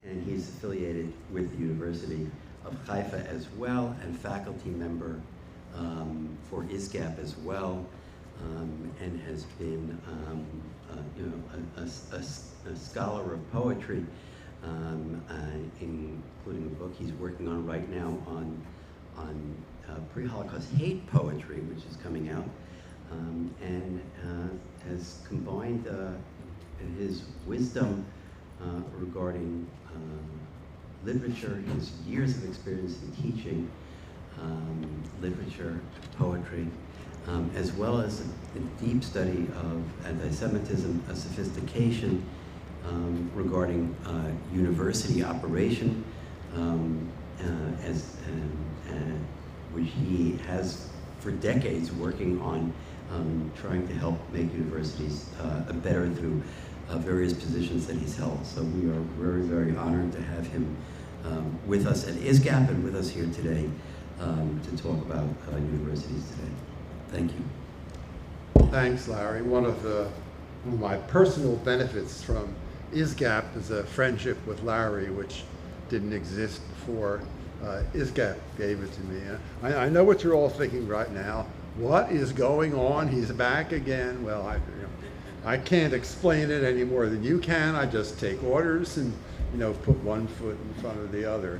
and he's affiliated with the University of Haifa as well, and faculty member for ISGAP as well, and has been a scholar of poetry, including a book he's working on right now on pre-Holocaust hate poetry, which is coming out, and has combined his wisdom regarding literature, his years of experience in teaching literature, poetry, as well as a deep study of anti-Semitism, a sophistication regarding university operation, which he has for decades working on trying to help make universities better through various positions that he's held. So we are very, very honored to have him with us at ISGAP and with us here today to talk about universities today. Thank you. Thanks, Larry. One of my personal benefits from ISGAP is a friendship with Larry, which didn't exist before ISGAP gave it to me. I know what you're all thinking right now. What is going on? He's back again. Well, I can't explain it any more than you can. I just take orders and put one foot in front of the other.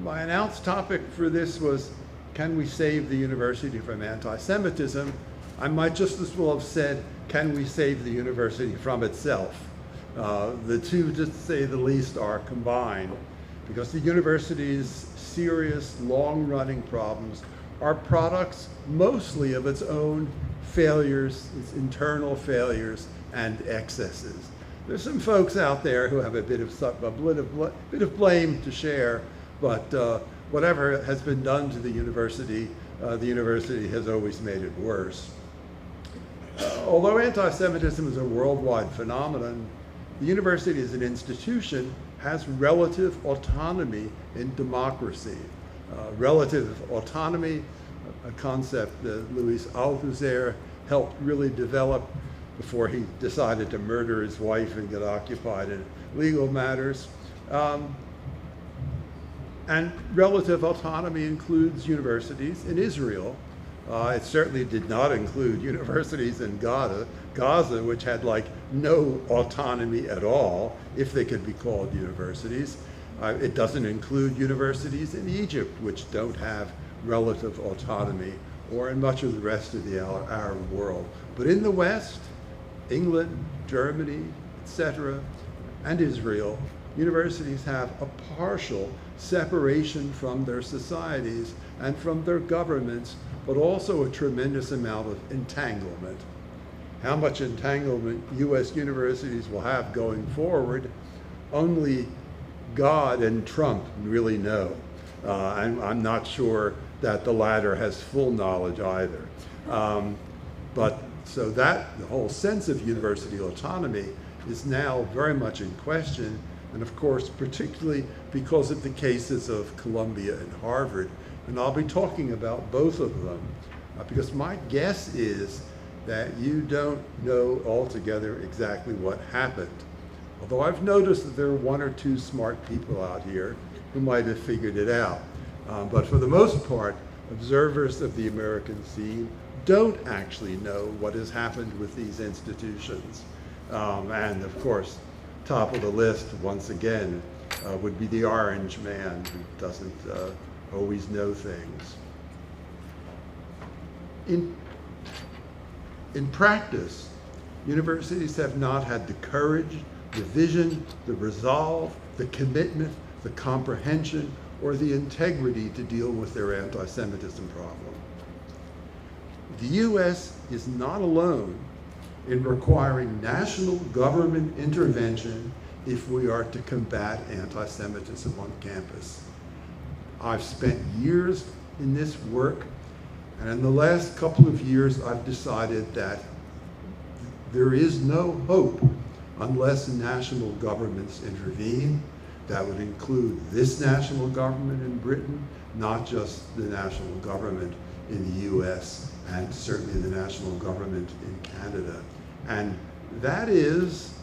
My announced topic for this was, can we save the university from anti-Semitism? I might just as well have said, can we save the university from itself? The two, to say the least, are combined, because the university's serious, long-running problems are products mostly of its own failures, its internal failures and excesses. There's some folks out there who have a bit of blame to share, but whatever has been done to the university has always made it worse. Although anti-Semitism is a worldwide phenomenon, the university as an institution has relative autonomy in democracy. Relative autonomy, a concept that Louis Althusser helped really develop before he decided to murder his wife and get occupied in legal matters. And relative autonomy includes universities in Israel. It certainly did not include universities in Gaza, which had no autonomy at all, if they could be called universities. It doesn't include universities in Egypt, which don't have relative autonomy, or in much of the rest of the Arab world. But in the West, England, Germany, etc., and Israel, universities have a partial separation from their societies and from their governments, but also a tremendous amount of entanglement. How much entanglement U.S. universities will have going forward, only God and Trump really know. I'm not sure that the latter has full knowledge either. So that the whole sense of university autonomy is now very much in question, and of course, particularly because of the cases of Columbia and Harvard. And I'll be talking about both of them, because my guess is that you don't know altogether exactly what happened. Although I've noticed that there are one or two smart people out here who might have figured it out. But for the most part, observers of the American scene don't actually know what has happened with these institutions. And of course, top of the list, once again, would be the orange man who doesn't always know things. In practice, universities have not had the courage, the vision, the resolve, the commitment, the comprehension, or the integrity to deal with their anti-Semitism problem. The U.S. is not alone in requiring national government intervention if we are to combat anti-Semitism on campus. I've spent years in this work, and in the last couple of years I've decided that there is no hope unless national governments intervene. That would include this national government in Britain, not just the national government in the US, and certainly the national government in Canada. And that is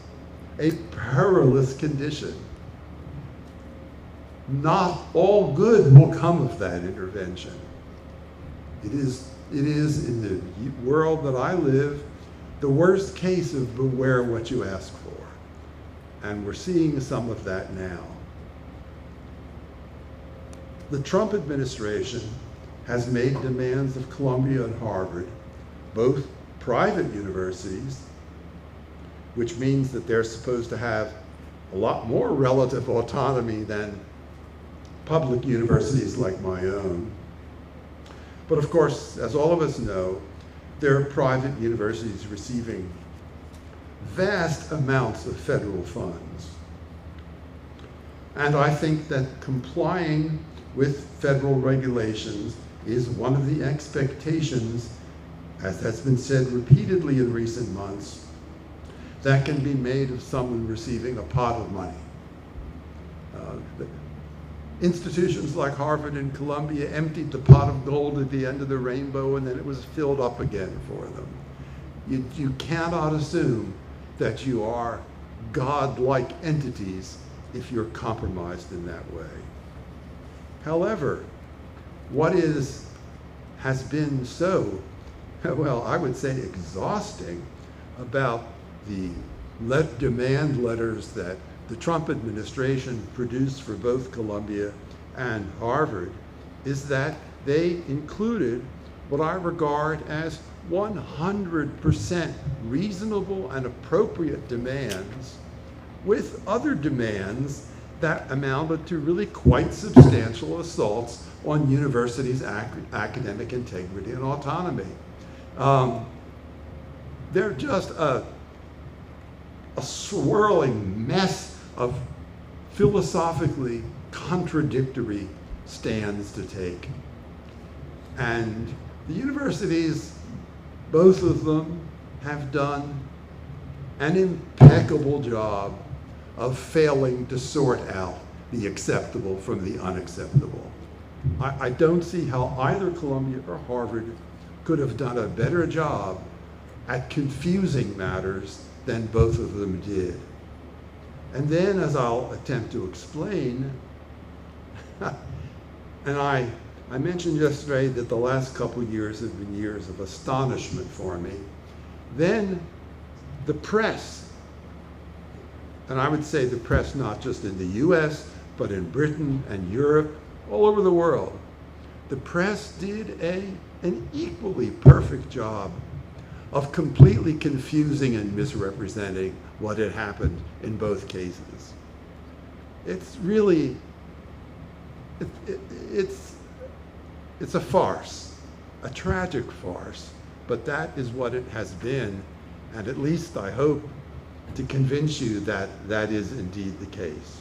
a perilous condition. Not all good will come of that intervention. It is in the world that I live, the worst case of beware what you ask for. And we're seeing some of that now. The Trump administration has made demands of Columbia and Harvard, both private universities, which means that they're supposed to have a lot more relative autonomy than public universities like my own. But of course, as all of us know, there are private universities receiving vast amounts of federal funds. And I think that complying with federal regulations is one of the expectations, as has been said repeatedly in recent months, that can be made of someone receiving a pot of money. Institutions like Harvard and Columbia emptied the pot of gold at the end of the rainbow, and then it was filled up again for them. You cannot assume that you are God-like entities if you're compromised in that way. However, what has been so, well, I would say exhausting about the demand letters that the Trump administration produced for both Columbia and Harvard is that they included what I regard as 100% reasonable and appropriate demands with other demands that amounted to really quite substantial assaults on universities' academic integrity and autonomy. They're just a swirling mess of philosophically contradictory stands to take. And the universities, both of them, have done an impeccable job of failing to sort out the acceptable from the unacceptable. I don't see how either Columbia or Harvard could have done a better job at confusing matters than both of them did. And then, as I'll attempt to explain, and I mentioned yesterday that the last couple years have been years of astonishment for me. Then the press, and I would say the press not just in the US, but in Britain and Europe, all over the world, the press did an equally perfect job of completely confusing and misrepresenting what had happened in both cases. It's really, it's a farce, a tragic farce, but that is what it has been, and at least I hope to convince you that that is indeed the case.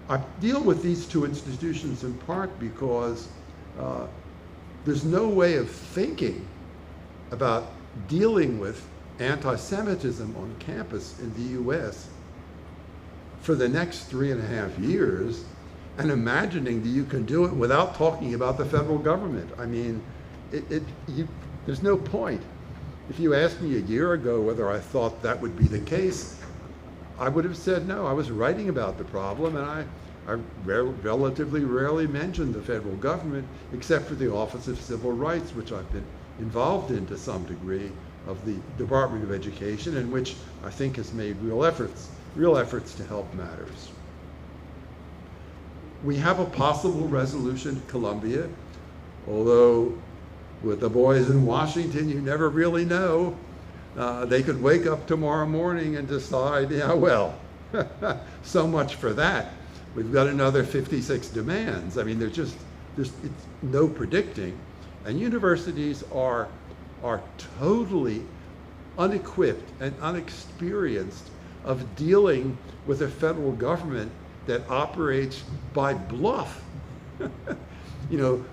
I deal with these two institutions in part because there's no way of thinking about dealing with anti-Semitism on campus in the US for the next 3.5 years and imagining that you can do it without talking about the federal government. I mean, there's no point. If you asked me a year ago whether I thought that would be the case, I would have said no. I was writing about the problem, and I relatively rarely mentioned the federal government, except for the Office of Civil Rights, which I've been involved in to some degree, of the Department of Education, and which I think has made real efforts to help matters. We have a possible resolution at Columbia, although with the boys in Washington, you never really know. They could wake up tomorrow morning and decide, yeah, well, so much for that. We've got another 56 demands. I mean, there's no predicting. And universities are totally unequipped and unexperienced of dealing with a federal government that operates by bluff,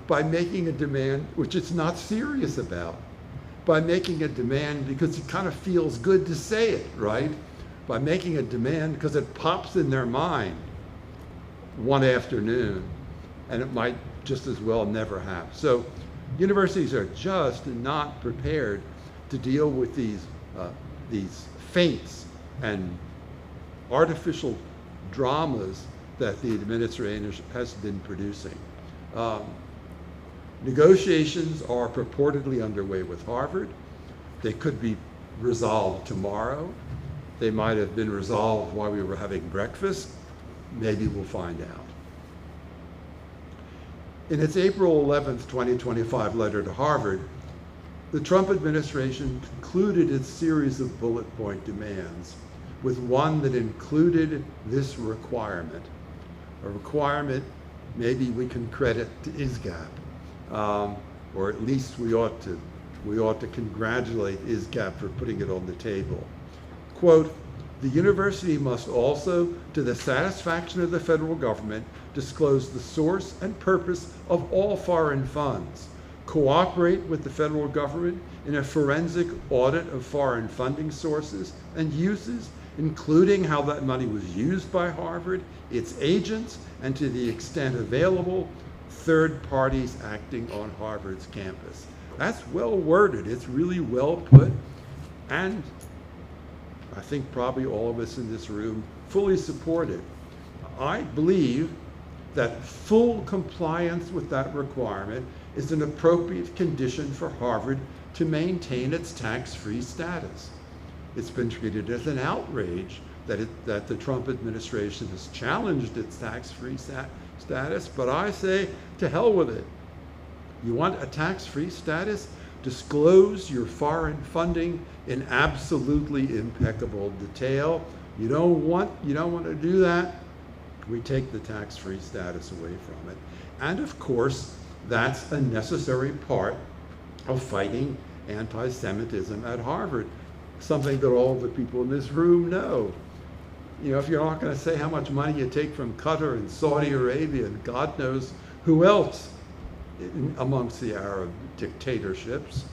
by making a demand which it's not serious about, by making a demand because it kind of feels good to say it, right? By making a demand because it pops in their mind one afternoon, and it might just as well never happen. So universities are just not prepared to deal with these feints and artificial dramas that the administration has been producing. Negotiations are purportedly underway with Harvard. They could be resolved tomorrow. They might have been resolved while we were having breakfast. Maybe we'll find out. In its April 11th, 2025 letter to Harvard, the Trump administration concluded its series of bullet point demands with one that included this requirement, a requirement maybe we can credit to ISGAP, or at least we ought to congratulate ISGAP for putting it on the table. Quote, the university must also, to the satisfaction of the federal government, disclose the source and purpose of all foreign funds, cooperate with the federal government in a forensic audit of foreign funding sources and uses, including how that money was used by Harvard, its agents, and to the extent available, third parties acting on Harvard's campus. That's well worded. It's really well put. And I think probably all of us in this room fully support it. I believe that full compliance with that requirement is an appropriate condition for Harvard to maintain its tax-free status. It's been treated as an outrage that the Trump administration has challenged its tax-free status, but I say to hell with it. You want a tax-free status? Disclose your foreign funding in absolutely impeccable detail. You don't want to do that? We take the tax-free status away from it. And of course, that's a necessary part of fighting anti-Semitism at Harvard, something that all the people in this room know. You know, if you're not going to say how much money you take from Qatar and Saudi Arabia and God knows who else amongst the Arab dictatorships,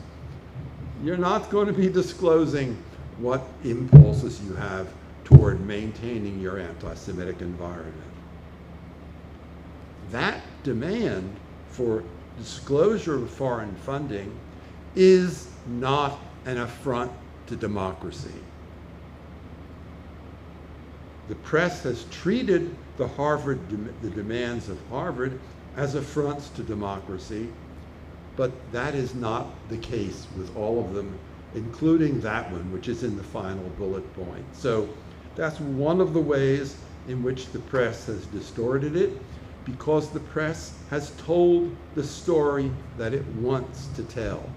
you're not going to be disclosing what impulses you have toward maintaining your anti-Semitic environment. That demand for disclosure of foreign funding is not an affront to democracy. The press has treated the demands of Harvard as affronts to democracy, but that is not the case with all of them, including that one, which is in the final bullet point. So that's one of the ways in which the press has distorted it, because the press has told the story that it wants to tell.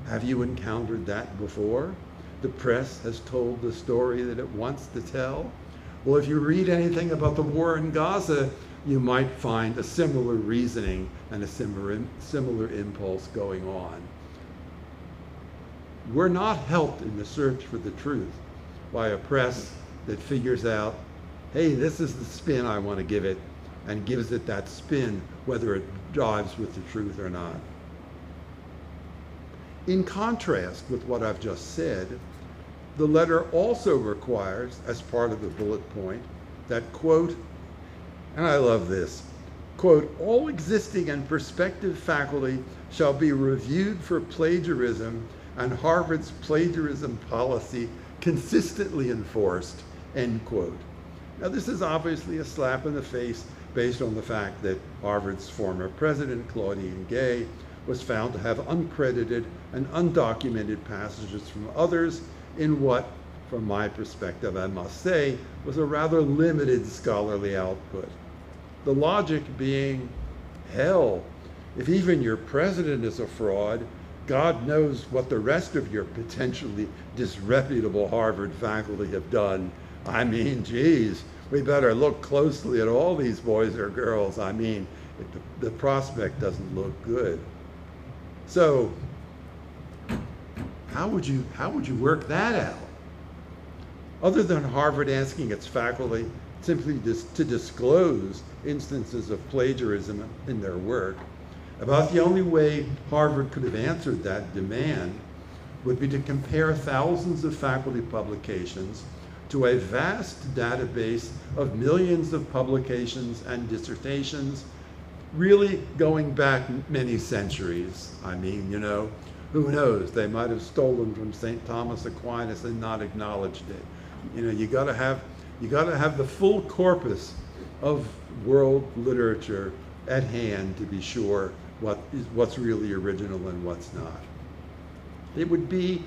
Have you encountered that before? The press has told the story that it wants to tell? Well, if you read anything about the war in Gaza, you might find a similar reasoning and a similar impulse going on. We're not helped in the search for the truth by a press that figures out, hey, this is the spin I want to give it, and gives it that spin whether it jives with the truth or not. In contrast with what I've just said, the letter also requires, as part of the bullet point, that, quote, and I love this, quote, all existing and prospective faculty shall be reviewed for plagiarism and Harvard's plagiarism policy consistently enforced, end quote. Now, this is obviously a slap in the face based on the fact that Harvard's former president, Claudine Gay, was found to have uncredited and undocumented passages from others in what, from my perspective, I must say, was a rather limited scholarly output. The logic being, hell, if even your president is a fraud, God knows what the rest of your potentially disreputable Harvard faculty have done. I mean, geez, we better look closely at all these boys or girls. I mean, the prospect doesn't look good. So, how would you work that out? Other than Harvard asking its faculty simply to disclose instances of plagiarism in their work, about the only way Harvard could have answered that demand would be to compare thousands of faculty publications to a vast database of millions of publications and dissertations, really going back many centuries. I mean, you know, Who knows? They might have stolen from St. Thomas Aquinas and not acknowledged it. You know, you got to have the full corpus of world literature at hand to be sure what's really original and what's not. It would be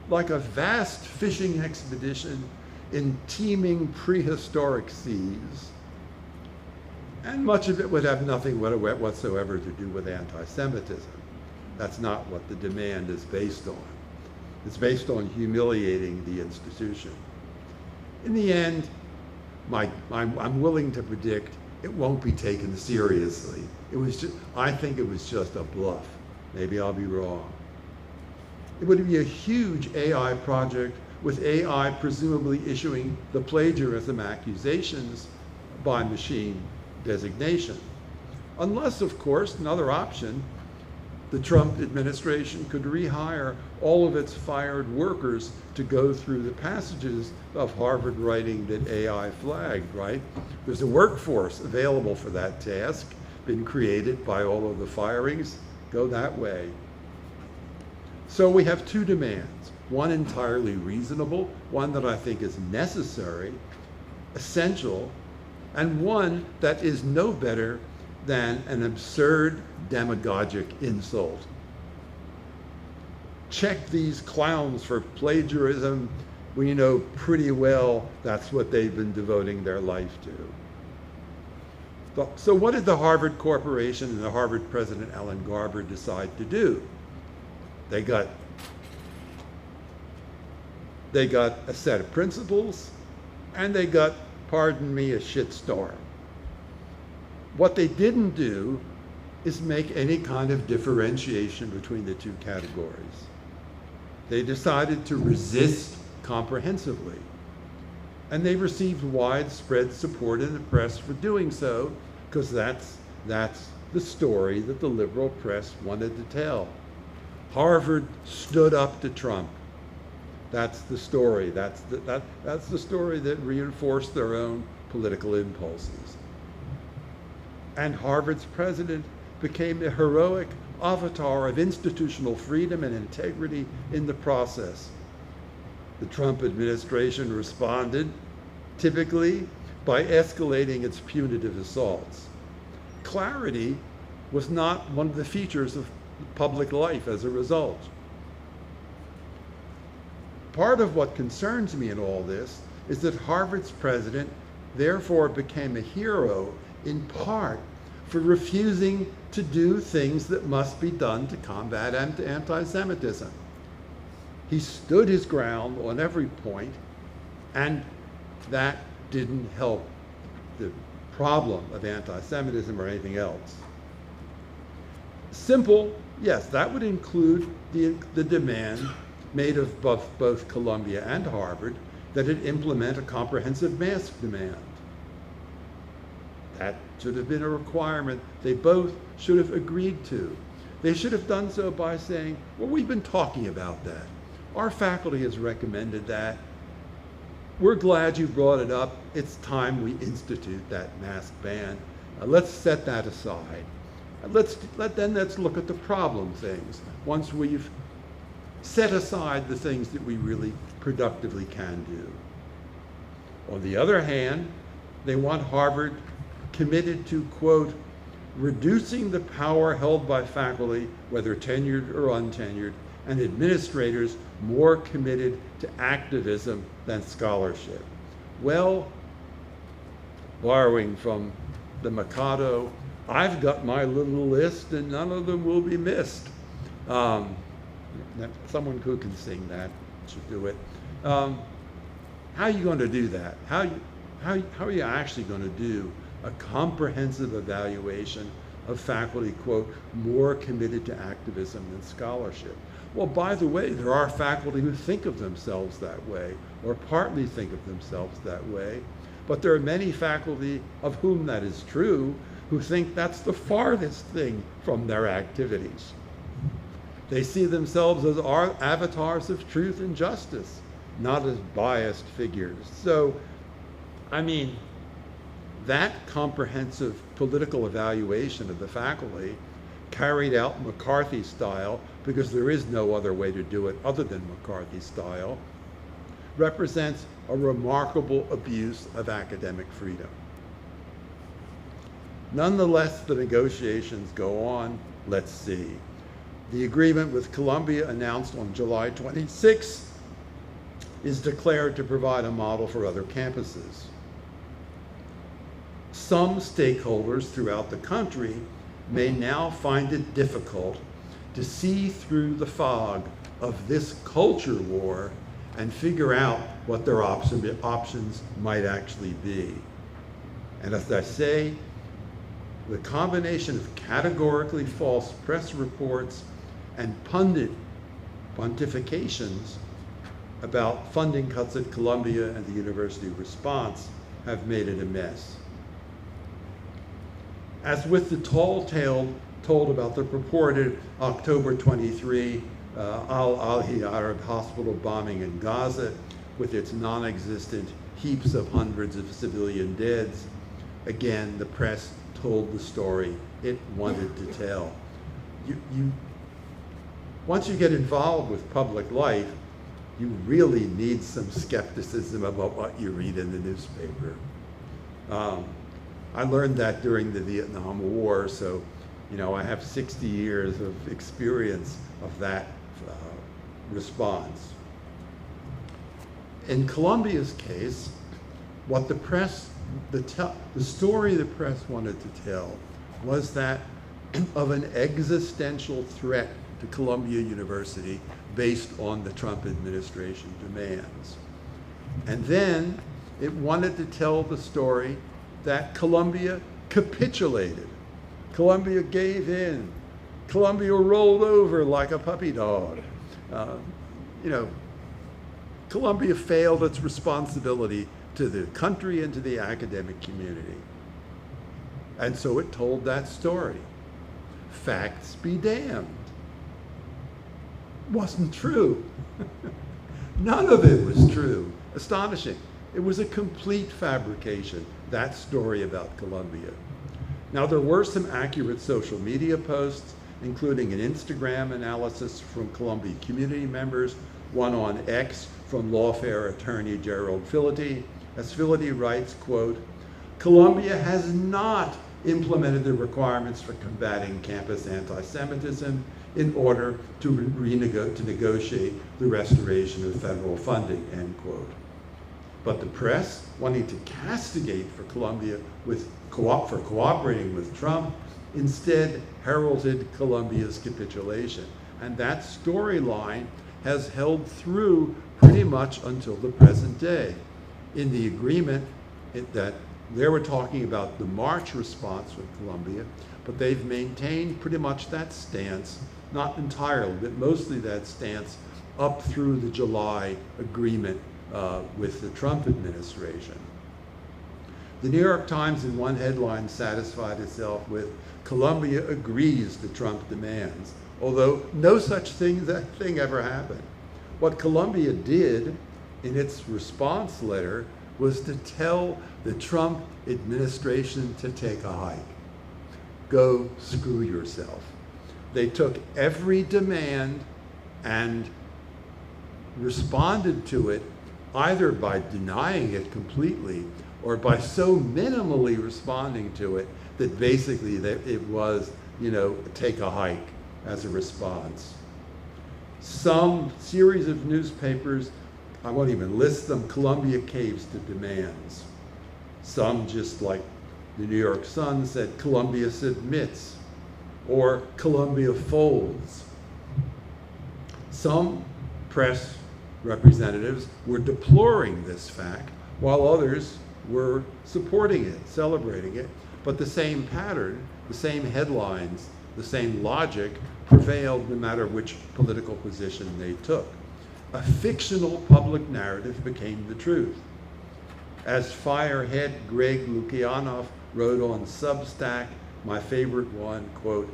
like a vast fishing expedition in teeming prehistoric seas, and much of it would have nothing whatsoever to do with anti-Semitism. That's not what the demand is based on. It's based on humiliating the institution. In the end, I'm willing to predict it won't be taken seriously. I think it was just a bluff. Maybe I'll be wrong. It would be a huge AI project with AI presumably issuing the plagiarism accusations by machine designation. Unless, of course, another option, the Trump administration could rehire all of its fired workers to go through the passages of Harvard writing that AI flagged, right? There's a workforce available for that task, been created by all of the firings. Go that way. So we have two demands, one entirely reasonable, one that I think is necessary, essential, and one that is no better than an absurd demagogic insult. Check these clowns for plagiarism. We know pretty well that's what they've been devoting their life to. So what did the Harvard Corporation and the Harvard president, Alan Garber, decide to do? They got a set of principles, and they got, pardon me, a shitstorm. What they didn't do is make any kind of differentiation between the two categories. They decided to resist comprehensively, and they received widespread support in the press for doing so, because that's the story that the liberal press wanted to tell. Harvard stood up to Trump. That's the story. That's the story that reinforced their own political impulses. And Harvard's president became a heroic avatar of institutional freedom and integrity in the process. The Trump administration responded, typically, by escalating its punitive assaults. Clarity was not one of the features of public life as a result. Part of what concerns me in all this is that Harvard's president therefore became a hero in part for refusing to do things that must be done to combat anti-Semitism. He stood his ground on every point, and that didn't help the problem of anti-Semitism or anything else. Simple, yes, that would include the demand made of both Columbia and Harvard that it implement a comprehensive mask demand. That should have been a requirement they both should have agreed to. They should have done so by saying, well, we've been talking about that. Our faculty has recommended that. We're glad you brought it up. It's time we institute that mask ban. Let's set that aside. Let's look at the problem things once we've set aside the things that we really productively can do. On the other hand, they want Harvard committed to, quote, reducing the power held by faculty, whether tenured or untenured, and administrators more committed to activism than scholarship. Well, borrowing from the Mikado, I've got my little list and none of them will be missed. Someone who can sing that should do it. How are you going to do that? How are you actually going to do a comprehensive evaluation of faculty, quote, more committed to activism than scholarship? Well, by the way, there are faculty who think of themselves that way, or partly think of themselves that way, but there are many faculty of whom that is true who think that's the farthest thing from their activities. They see themselves as avatars of truth and justice, not as biased figures. So, I mean, that comprehensive political evaluation of the faculty carried out McCarthy style, because there is no other way to do it other than McCarthy style, represents a remarkable abuse of academic freedom. Nonetheless, the negotiations go on. Let's see. The agreement with Columbia, announced on July 26, is declared to provide a model for other campuses. Some stakeholders throughout the country may now find it difficult to see through the fog of this culture war and figure out what their options might actually be. And as I say, the combination of categorically false press reports and pundit pontifications about funding cuts at Columbia and the university response have made it a mess. As with the tall tale told about the purported October 23 Al-Ahli Arab hospital bombing in Gaza, with its non-existent heaps of hundreds of civilian deads, again, the press told the story it wanted to tell. Once you get involved with public life, you really need some skepticism about what you read in the newspaper. I learned that during the Vietnam War, so I have 60 years of experience of that response. In Columbia's case, what the press, the story the press wanted to tell was that of an existential threat to Columbia University based on the Trump administration demands. And then it wanted to tell the story that Columbia capitulated. Columbia gave in. Columbia rolled over like a puppy dog. Columbia failed its responsibility to the country and to the academic community. And so it told that story. Facts be damned. Wasn't true. None of it was true. Astonishing. It was a complete fabrication, that story about Columbia. Now, there were some accurate social media posts, including an Instagram analysis from Columbia community members, one on X from lawfare attorney Gerald Fillety. As Fillety writes, quote, "Columbia has not implemented the requirements for combating campus anti-Semitism in order to negotiate the restoration of federal funding," end quote. But the press, wanting to castigate for Columbia for cooperating with Trump, instead heralded Columbia's capitulation. And that storyline has held through pretty much until the present day. In the agreement that they were talking about the March response with Columbia, but they've maintained pretty much that stance, not entirely, but mostly that stance up through the July agreement with the Trump administration. The New York Times in one headline satisfied itself with "Columbia agrees to Trump demands," although no such thing ever happened. What Columbia did in its response letter was to tell the Trump administration to take a hike. Go screw yourself. They took every demand and responded to it either by denying it completely or by so minimally responding to it that basically it was, take a hike as a response. Some series of newspapers, I won't even list them, Columbia caves to demands. Some, just like the New York Sun, said Columbia submits, or Columbia folds. Some press representatives were deploring this fact, while others were supporting it, celebrating it. But the same pattern, the same headlines, the same logic prevailed no matter which political position they took. A fictional public narrative became the truth. As firehead Greg Lukianoff wrote on Substack, my favorite one, quote,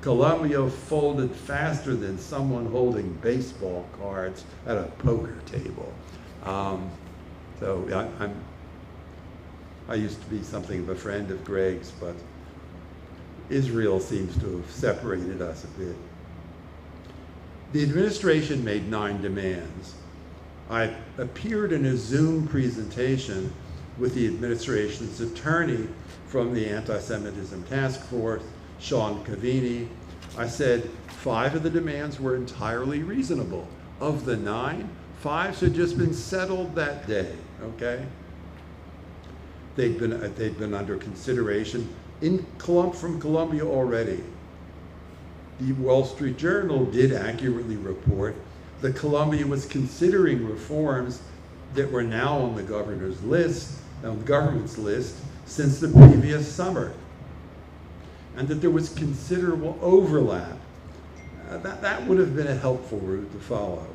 "Columbia folded faster than someone holding baseball cards at a poker table." I used to be something of a friend of Greg's, but Israel seems to have separated us a bit. The administration made 9 demands. I appeared in a Zoom presentation with the administration's attorney from the Antisemitism Task Force, Sean Cavini. I said 5 of the demands were entirely reasonable. Of the 9, 5 had just been settled that day, okay? They'd been under consideration from Columbia already. The Wall Street Journal did accurately report that Columbia was considering reforms that were now on the governor's list, on the government's list, since the previous summer, and that there was considerable overlap. That would have been a helpful route to follow.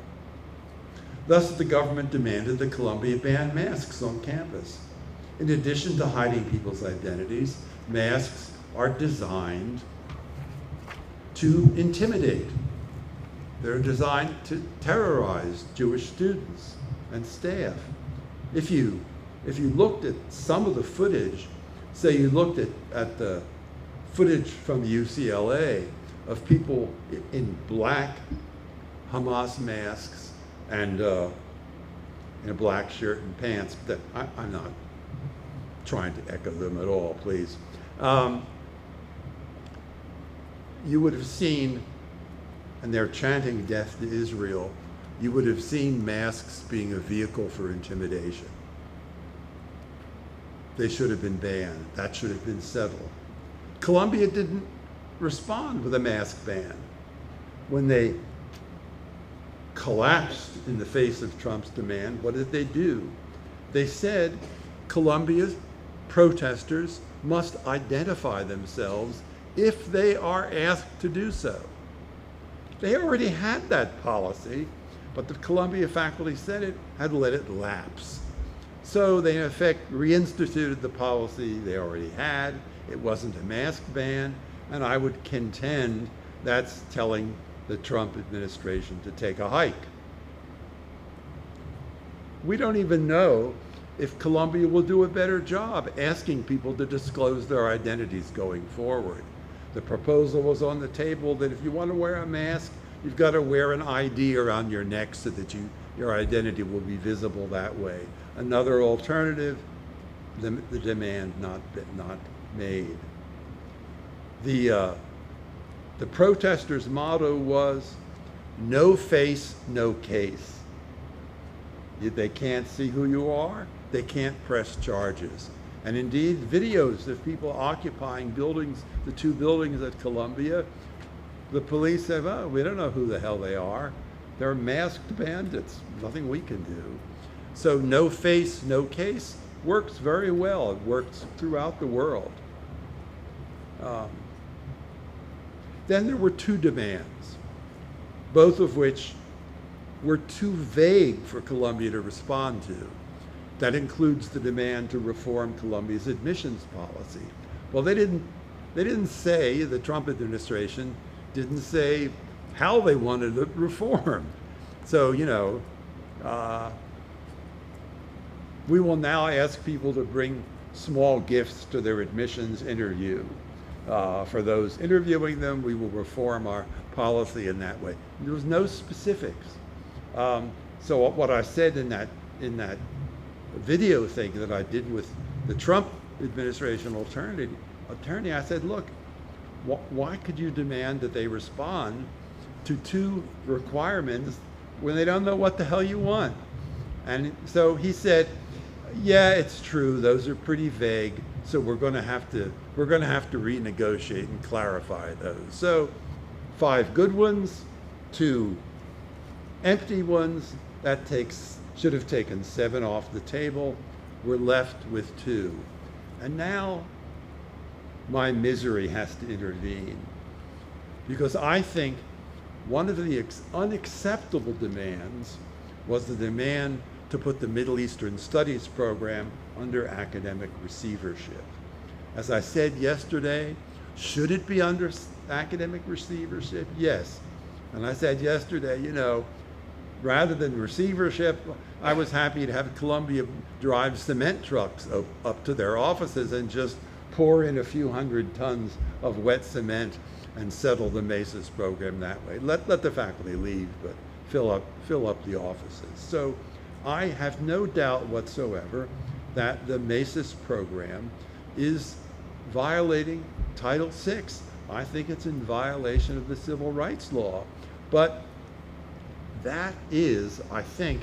Thus, the government demanded that Columbia ban masks on campus. In addition to hiding people's identities, masks are designed to intimidate. They're designed to terrorize Jewish students and staff. If you looked at some of the footage, say you looked at the footage from UCLA of people in black Hamas masks and in a black shirt and pants, I'm not trying to echo them at all, please. You would have seen, and they're chanting death to Israel, you would have seen masks being a vehicle for intimidation. They should have been banned. That should have been settled. Columbia didn't respond with a mask ban. When they collapsed in the face of Trump's demand, what did they do? They said Columbia's protesters must identify themselves if they are asked to do so. They already had that policy, but the Columbia Faculty Senate had let it lapse. So they, in effect, reinstituted the policy they already had. It wasn't a mask ban, and I would contend that's telling the Trump administration to take a hike. We don't even know if Columbia will do a better job asking people to disclose their identities going forward. The proposal was on the table that if you want to wear a mask, you've got to wear an ID around your neck so that your identity will be visible that way. Another alternative, the demand not made. The protesters' motto was, no face, no case. They can't see who you are, they can't press charges. And indeed, videos of people occupying buildings, the 2 buildings at Columbia, the police said, oh, we don't know who the hell they are. They're masked bandits, nothing we can do. So no face, no case works very well. It works throughout the world. Then there were 2 demands, both of which were too vague for Columbia to respond to. That includes the demand to reform Columbia's admissions policy. Well, they didn't say, the Trump administration didn't say how they wanted it reformed. So, we will now ask people to bring small gifts to their admissions interview. For those interviewing them, we will reform our policy in that way. There was no specifics. So what I said in that video thing that I did with the Trump administration attorney, I said, look, why could you demand that they respond to 2 requirements when they don't know what the hell you want? And so he said, yeah, it's true, those are pretty vague, so we're going to have to renegotiate and clarify those. So 5 good ones, 2 empty ones, that should have taken 7 off the table. We're left with 2. And now my misery has to intervene, because I think one of the unacceptable demands was the demand to put the Middle Eastern Studies program under academic receivership. As I said yesterday, should it be under academic receivership? Yes. And I said yesterday, rather than receivership, I was happy to have Columbia drive cement trucks up to their offices and just pour in a few hundred tons of wet cement and settle the Maces program that way. Let the faculty leave, but fill up the offices. So I have no doubt whatsoever that the Maces program is violating Title VI. I think it's in violation of the civil rights law. But that is, I think,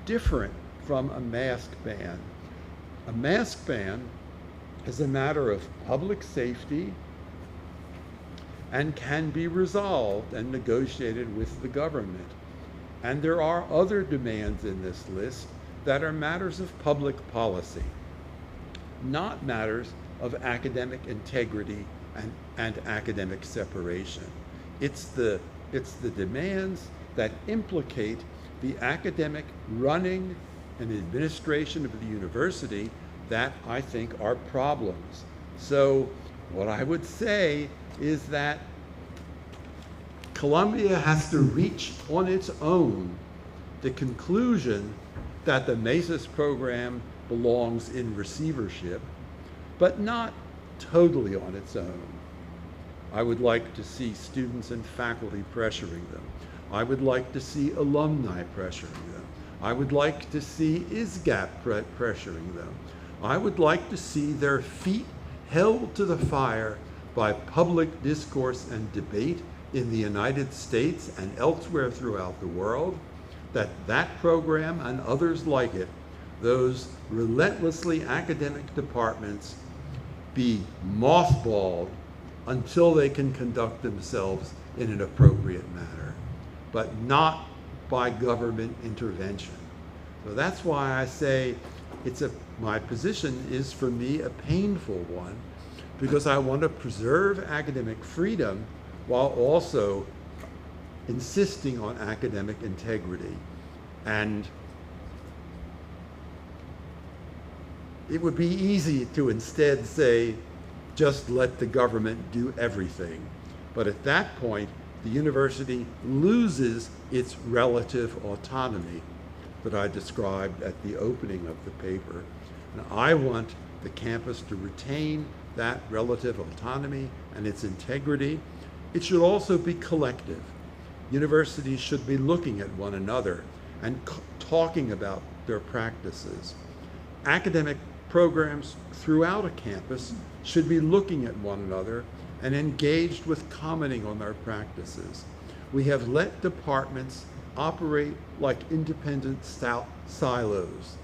different from a mask ban. A mask ban is a matter of public safety and can be resolved and negotiated with the government. And there are other demands in this list that are matters of public policy, not matters of academic integrity and academic separation. It's the demands that implicate the academic running and administration of the university that I think are problems. So what I would say is that Columbia has to reach on its own the conclusion that the Maces program belongs in receivership, but not totally on its own. I would like to see students and faculty pressuring them. I would like to see alumni pressuring them. I would like to see ISGAP pressuring them. I would like to see their feet held to the fire by public discourse and debate in the United States and elsewhere throughout the world, that program and others like it, those relentlessly academic departments, be mothballed until they can conduct themselves in an appropriate manner, but not by government intervention. So that's why I say my position is, for me, a painful one, because I want to preserve academic freedom while also insisting on academic integrity. And it would be easy to instead say, just let the government do everything. But at that point, the university loses its relative autonomy that I described at the opening of the paper. And I want the campus to retain that relative autonomy and its integrity. It should also be collective. Universities should be looking at one another and talking about their practices. Academic programs throughout a campus should be looking at one another and engaged with commenting on their practices. We have let departments operate like independent silos.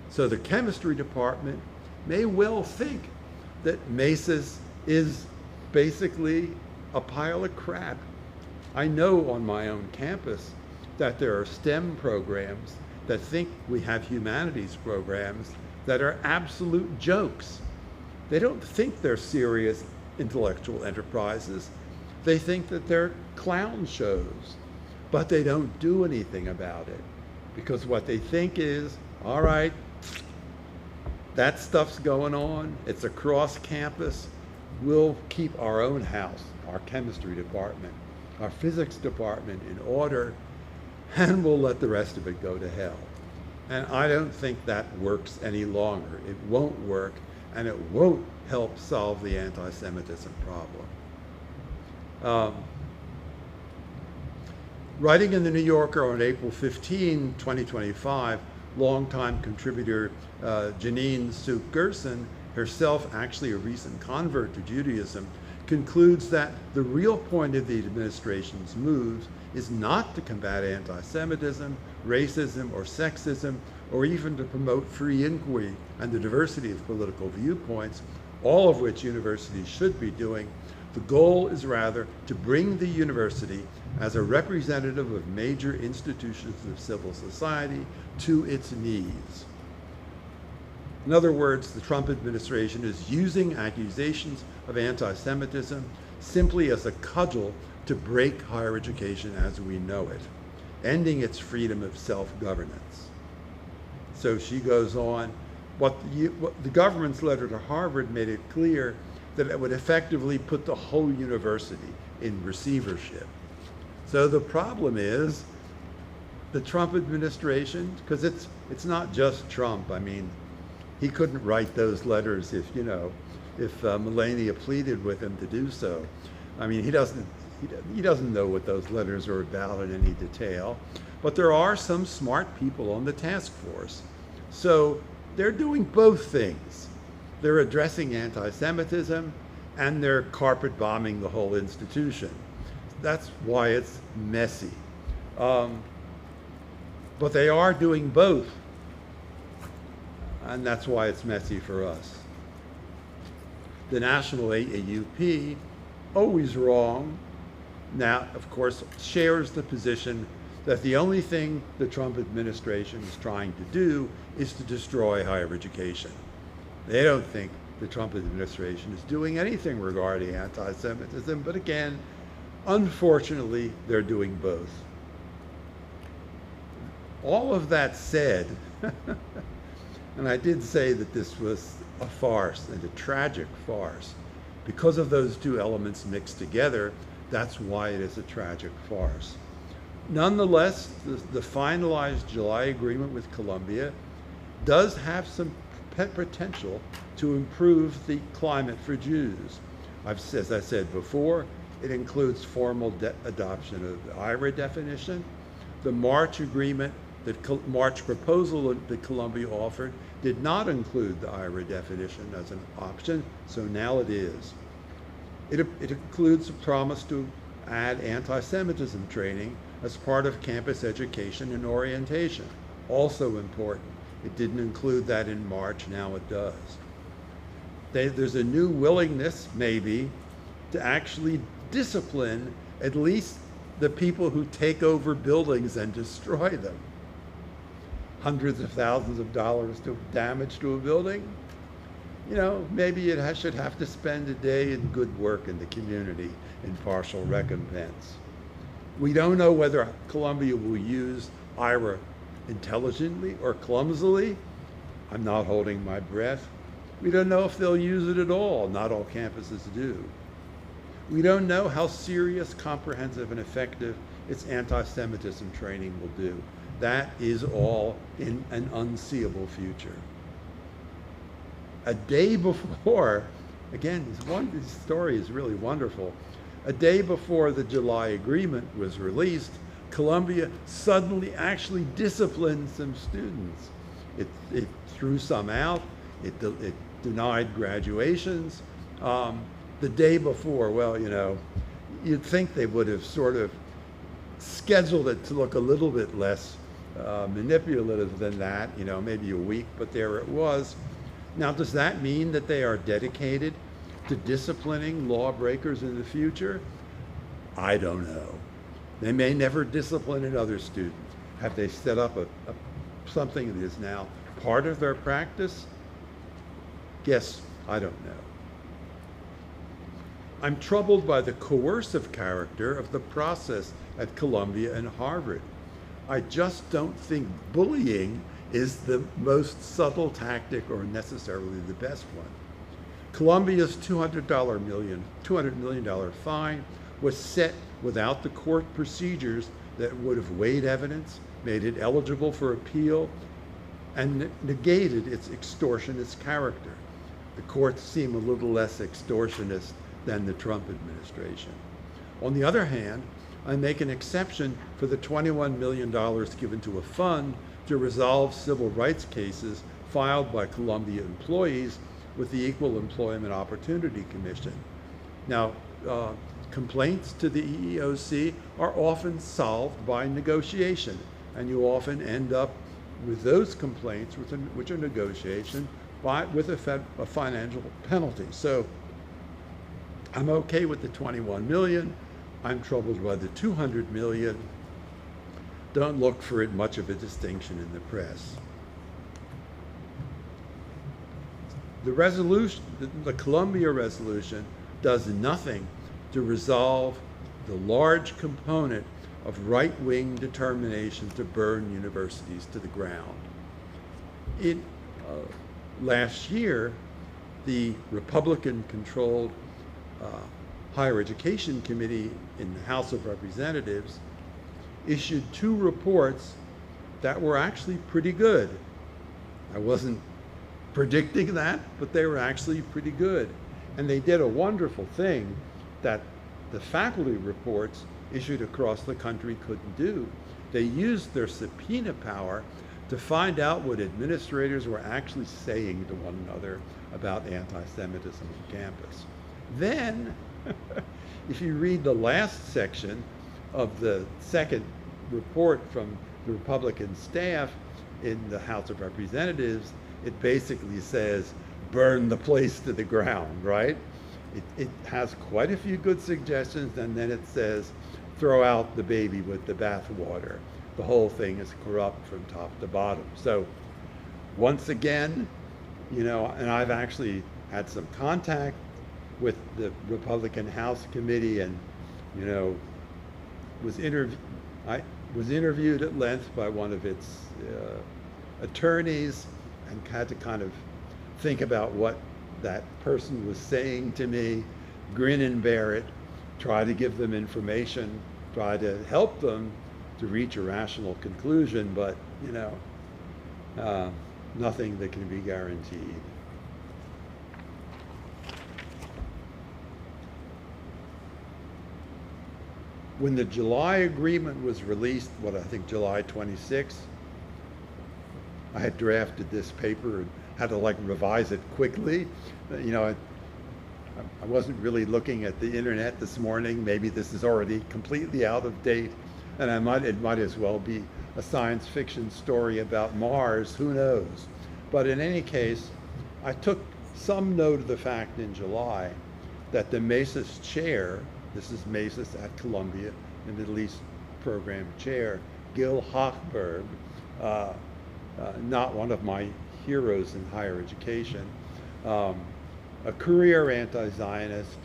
So the chemistry department may well think that Maces is basically a pile of crap. I know on my own campus that there are STEM programs that think we have humanities programs that are absolute jokes. They don't think they're serious intellectual enterprises. They think that they're clown shows, but they don't do anything about it, because what they think is, all right, that stuff's going on, it's across campus, we'll keep our own house, our chemistry department, our physics department in order, and we'll let the rest of it go to hell. And I don't think that works any longer. It won't work, and it won't help solve the anti-Semitism problem. Writing in the New Yorker on April 15, 2025, longtime contributor Janine Suk Gerson, herself actually a recent convert to Judaism, concludes that the real point of the administration's moves is not to combat anti-Semitism, racism, or sexism, or even to promote free inquiry and the diversity of political viewpoints, all of which universities should be doing. The goal is rather to bring the university as a representative of major institutions of civil society to its needs. In other words, the Trump administration is using accusations of anti-Semitism simply as a cudgel to break higher education as we know it, ending its freedom of self-governance. So she goes on, the government's letter to Harvard made it clear that it would effectively put the whole university in receivership. So the problem is the Trump administration, because it's not just Trump. I mean, he couldn't write those letters if, if Melania pleaded with him to do so. I mean, he doesn't know what those letters are about in any detail, but there are some smart people on the task force. So they're doing both things. They're addressing anti-Semitism and they're carpet bombing the whole institution. That's why it's messy. But they are doing both. And that's why it's messy for us. The national AAUP, always wrong, now, of course, shares the position that the only thing the Trump administration is trying to do is to destroy higher education. They don't think the Trump administration is doing anything regarding anti-Semitism, but again, unfortunately, they're doing both. All of that said, and I did say that this was a farce, and a tragic farce. Because of those two elements mixed together, that's why it is a tragic farce. Nonetheless, the finalized July agreement with Columbia does have some potential to improve the climate for Jews. As I said before, it includes formal adoption of the IRA definition. The March agreement, March proposal that Columbia offered did not include the IRA definition as an option, so now it is. It includes a promise to add anti-Semitism training as part of campus education and orientation, also important. It didn't include that in March, now it does. There's a new willingness, maybe, to actually discipline at least the people who take over buildings and destroy them. Hundreds of thousands of dollars to damage to a building. You know, maybe it should have to spend a day in good work in the community in partial recompense. We don't know whether Columbia will use IRA intelligently or clumsily. I'm not holding my breath. We don't know if they'll use it at all. Not all campuses do. We don't know how serious, comprehensive, and effective its anti-Semitism training will do. That is all in an unseeable future. A day before, again, this story is really wonderful. A day before the July agreement was released, Columbia suddenly actually disciplined some students. It threw some out. It denied graduations. The day before, well, you know, you'd think they would have sort of scheduled it to look a little bit less manipulative than that, you know, maybe a week, but there it was. Now, does that mean that they are dedicated to disciplining lawbreakers in the future? I don't know. They may never discipline another student. Have they set up something that is now part of their practice? Guess I don't know. I'm troubled by the coercive character of the process at Columbia and Harvard. I just don't think bullying is the most subtle tactic or necessarily the best one. Columbia's $200 million fine was set without the court procedures that would have weighed evidence, made it eligible for appeal, and negated its extortionist character. The courts seem a little less extortionist than the Trump administration. On the other hand, I make an exception for the $21 million given to a fund to resolve civil rights cases filed by Columbia employees with the Equal Employment Opportunity Commission. Now, complaints to the EEOC are often solved by negotiation, and you often end up with those complaints, which are negotiation, with a financial penalty. So I'm okay with the 21 million. I'm troubled by the 200 million. Don't look for it much of a distinction in the press. The resolution, the Columbia resolution, does nothing to resolve the large component of right-wing determination to burn universities to the ground. Last year, the Republican-controlled Higher Education Committee in the House of Representatives issued 2 reports that were actually pretty good. I wasn't predicting that, but they were actually pretty good. And they did a wonderful thing that the faculty reports issued across the country couldn't do. They used their subpoena power to find out what administrators were actually saying to one another about anti-Semitism on campus. Then, if you read the last section of the second report from the Republican staff in the House of Representatives, it basically says, burn the place to the ground, right? It has quite a few good suggestions, and then it says, throw out the baby with the bathwater. The whole thing is corrupt from top to bottom. So once again, you know, and I've actually had some contact with the Republican House Committee, and, you know, I was interviewed at length by one of its attorneys, and had to kind of think about what that person was saying to me, grin and bear it, try to give them information, try to help them to reach a rational conclusion, but, you know, nothing that can be guaranteed. When the July agreement was released, what, I think July 26th, I had drafted this paper and had to like revise it quickly. You know, I wasn't really looking at the internet this morning. Maybe this is already completely out of date, and it might as well be a science fiction story about Mars, who knows. But in any case, I took some note of the fact in July that the MESAS chair, this is MESAS at Columbia, the Middle East program chair, Gil Hochberg, not one of my heroes in higher education, a career anti-Zionist.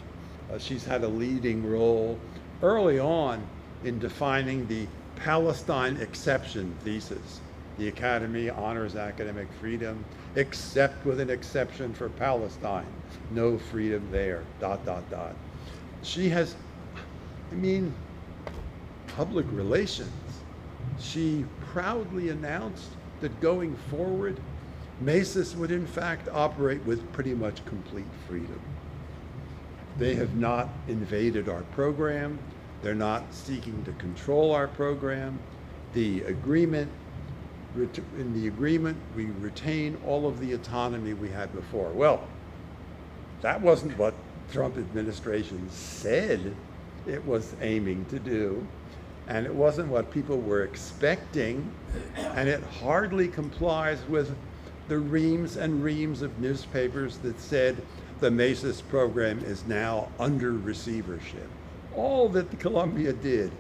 She's had a leading role early on in defining the Palestine exception thesis. The Academy honors academic freedom, except with an exception for Palestine. No freedom there, ... She has, I mean, public relations. She proudly announced that going forward, MESAS would in fact operate with pretty much complete freedom. They have not invaded our program. They're not seeking to control our program. In the agreement, we retain all of the autonomy we had before. Well, that wasn't what Trump administration said it was aiming to do, and it wasn't what people were expecting, and it hardly complies with the reams and reams of newspapers that said the MESAS program is now under receivership. All that the Columbia did,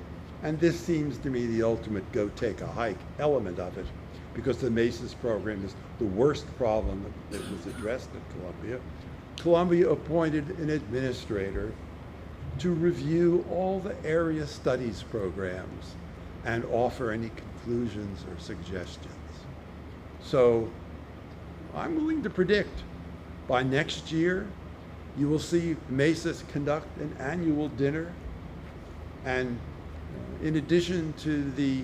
and this seems to me the ultimate go take a hike element of it, because the MESAS program is the worst problem that was addressed at Columbia. Columbia appointed an administrator to review all the area studies programs and offer any conclusions or suggestions. So I'm willing to predict by next year you will see MESAS conduct an annual dinner, and in addition to the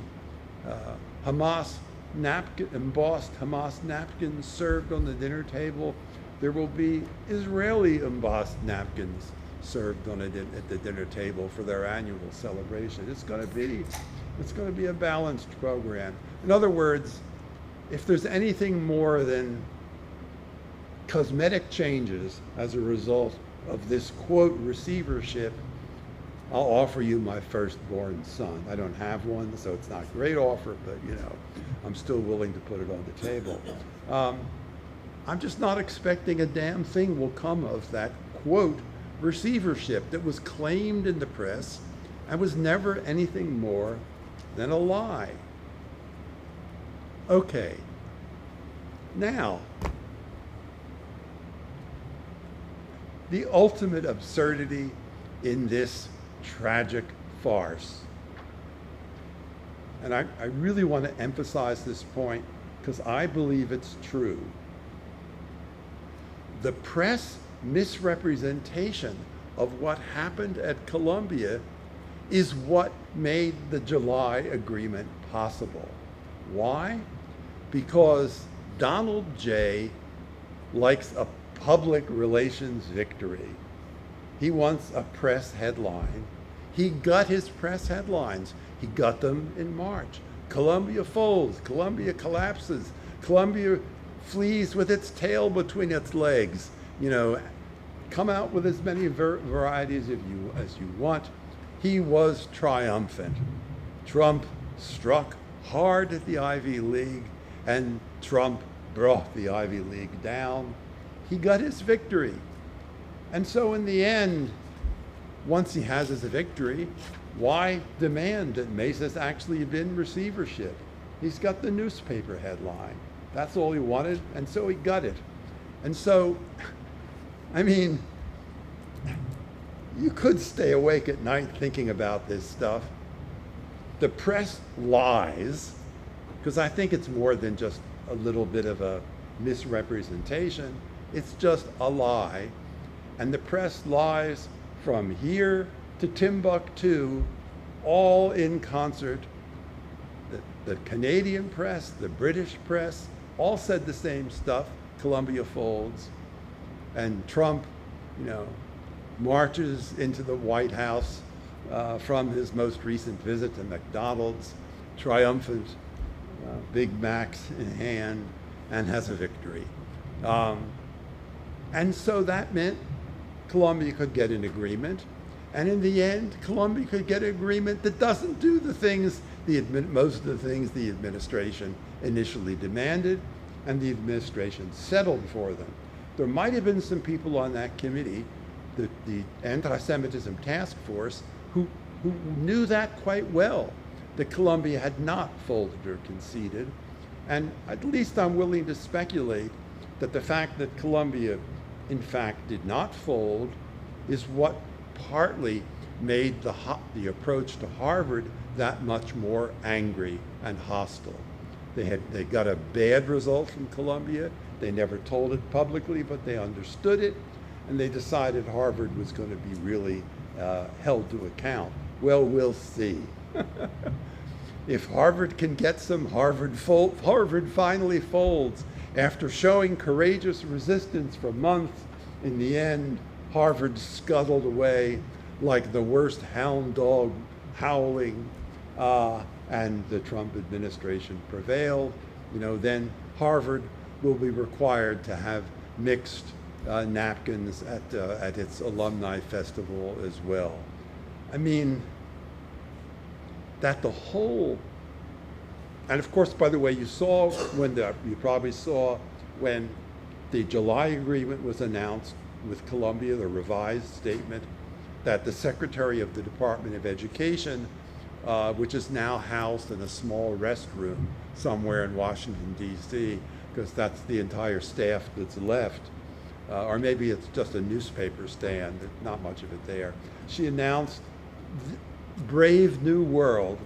embossed Hamas napkins served on the dinner table, there will be Israeli embossed napkins served at the dinner table for their annual celebration. It's going to be a balanced program. In other words, if there's anything more than cosmetic changes as a result of this, quote, receivership, I'll offer you my firstborn son. I don't have one, so it's not a great offer, but, you know, I'm still willing to put it on the table. I'm just not expecting a damn thing will come of that, quote, receivership that was claimed in the press and was never anything more than a lie. Okay, now, the ultimate absurdity in this tragic farce. And I really want to emphasize this point because I believe it's true. The press misrepresentation of what happened at Columbia is what made the July agreement possible. Why? Because Donald J. likes a public relations victory. He wants a press headline. He got his press headlines. He got them in March. Columbia folds, Columbia collapses, Columbia flees with its tail between its legs. You know, come out with as many varieties as you want. He was triumphant. Trump struck hard at the Ivy League, and Trump brought the Ivy League down. He got his victory. And so in the end, once he has his victory, why demand that Mesa's actually been receivership? He's got the newspaper headline. That's all he wanted, and so he got it. And so, I mean, you could stay awake at night thinking about this stuff. The press lies, because I think it's more than just a little bit of a misrepresentation. It's just a lie. And the press lies from here to Timbuktu, all in concert. The Canadian press, the British press, all said the same stuff. Columbia folds. And Trump, you know, marches into the White House from his most recent visit to McDonald's, triumphant, Big Macs in hand, and has a victory. And so that meant Columbia could get an agreement. And in the end, Columbia could get an agreement that doesn't do the things, most of the things the administration initially demanded, and the administration settled for them. There might have been some people on that committee, the Anti-Semitism Task Force, who knew that quite well, that Columbia had not folded or conceded. And at least I'm willing to speculate that the fact that Columbia, in fact, did not fold is what partly made the approach to Harvard that much more angry and hostile. They got a bad result from Columbia. They never told it publicly, but they understood it, and they decided Harvard was going to be really held to account. Well, we'll see. If Harvard can get some, Harvard finally folds. After showing courageous resistance for months, in the end, Harvard scuttled away like the worst hound dog howling, and the Trump administration prevailed. You know, then Harvard will be required to have mixed napkins at its alumni festival as well. I mean, that the whole, and of course, by the way, you probably saw when the July agreement was announced with Columbia, the revised statement, that the Secretary of the Department of Education, which is now housed in a small restroom somewhere in Washington, D.C., because that's the entire staff that's left, or maybe it's just a newspaper stand, not much of it there. She announced Brave New World,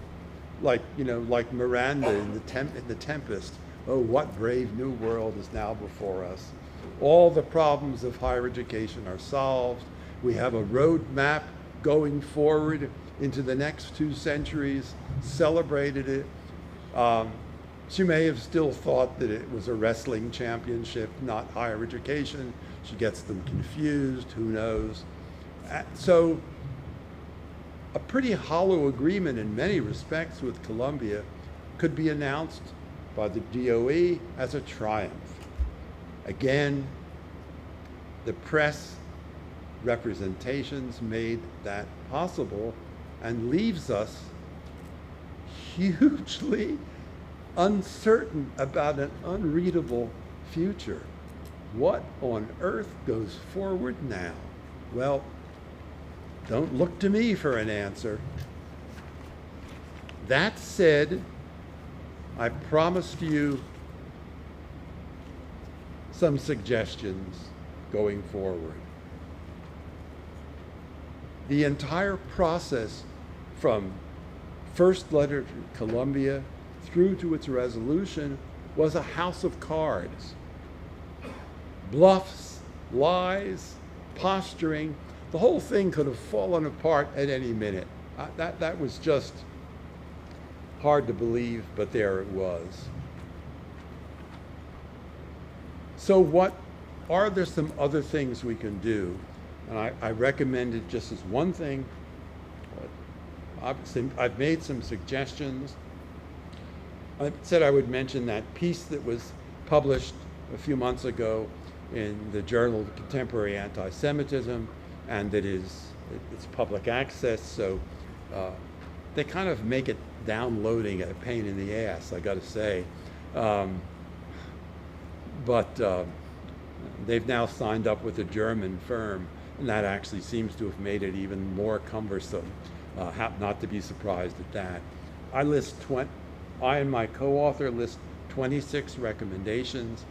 like Miranda in the Tempest. Oh, what brave new world is now before us. All the problems of higher education are solved. We have a roadmap going forward into the next 2 centuries, celebrated it. She may have still thought that it was a wrestling championship, not higher education. She gets them confused, who knows. So a pretty hollow agreement in many respects with Columbia could be announced by the DOE as a triumph. Again, the press representations made that possible and leaves us hugely uncertain about an unreadable future. What on earth goes forward now? Well, don't look to me for an answer. That said, I promised you some suggestions going forward. The entire process from first letter to Columbia through to its resolution was a house of cards. Bluffs, lies, posturing, the whole thing could have fallen apart at any minute. That was just hard to believe, but there it was. So what are there some other things we can do? And I recommended just as one thing. I've made some suggestions. I said I would mention that piece that was published a few months ago in the Journal of Contemporary Anti-Semitism, and that it's public access, so they kind of make it downloading a pain in the ass, I gotta say. But they've now signed up with a German firm, and that actually seems to have made it even more cumbersome. Not to be surprised at that. I and my co-author list 26 recommendations.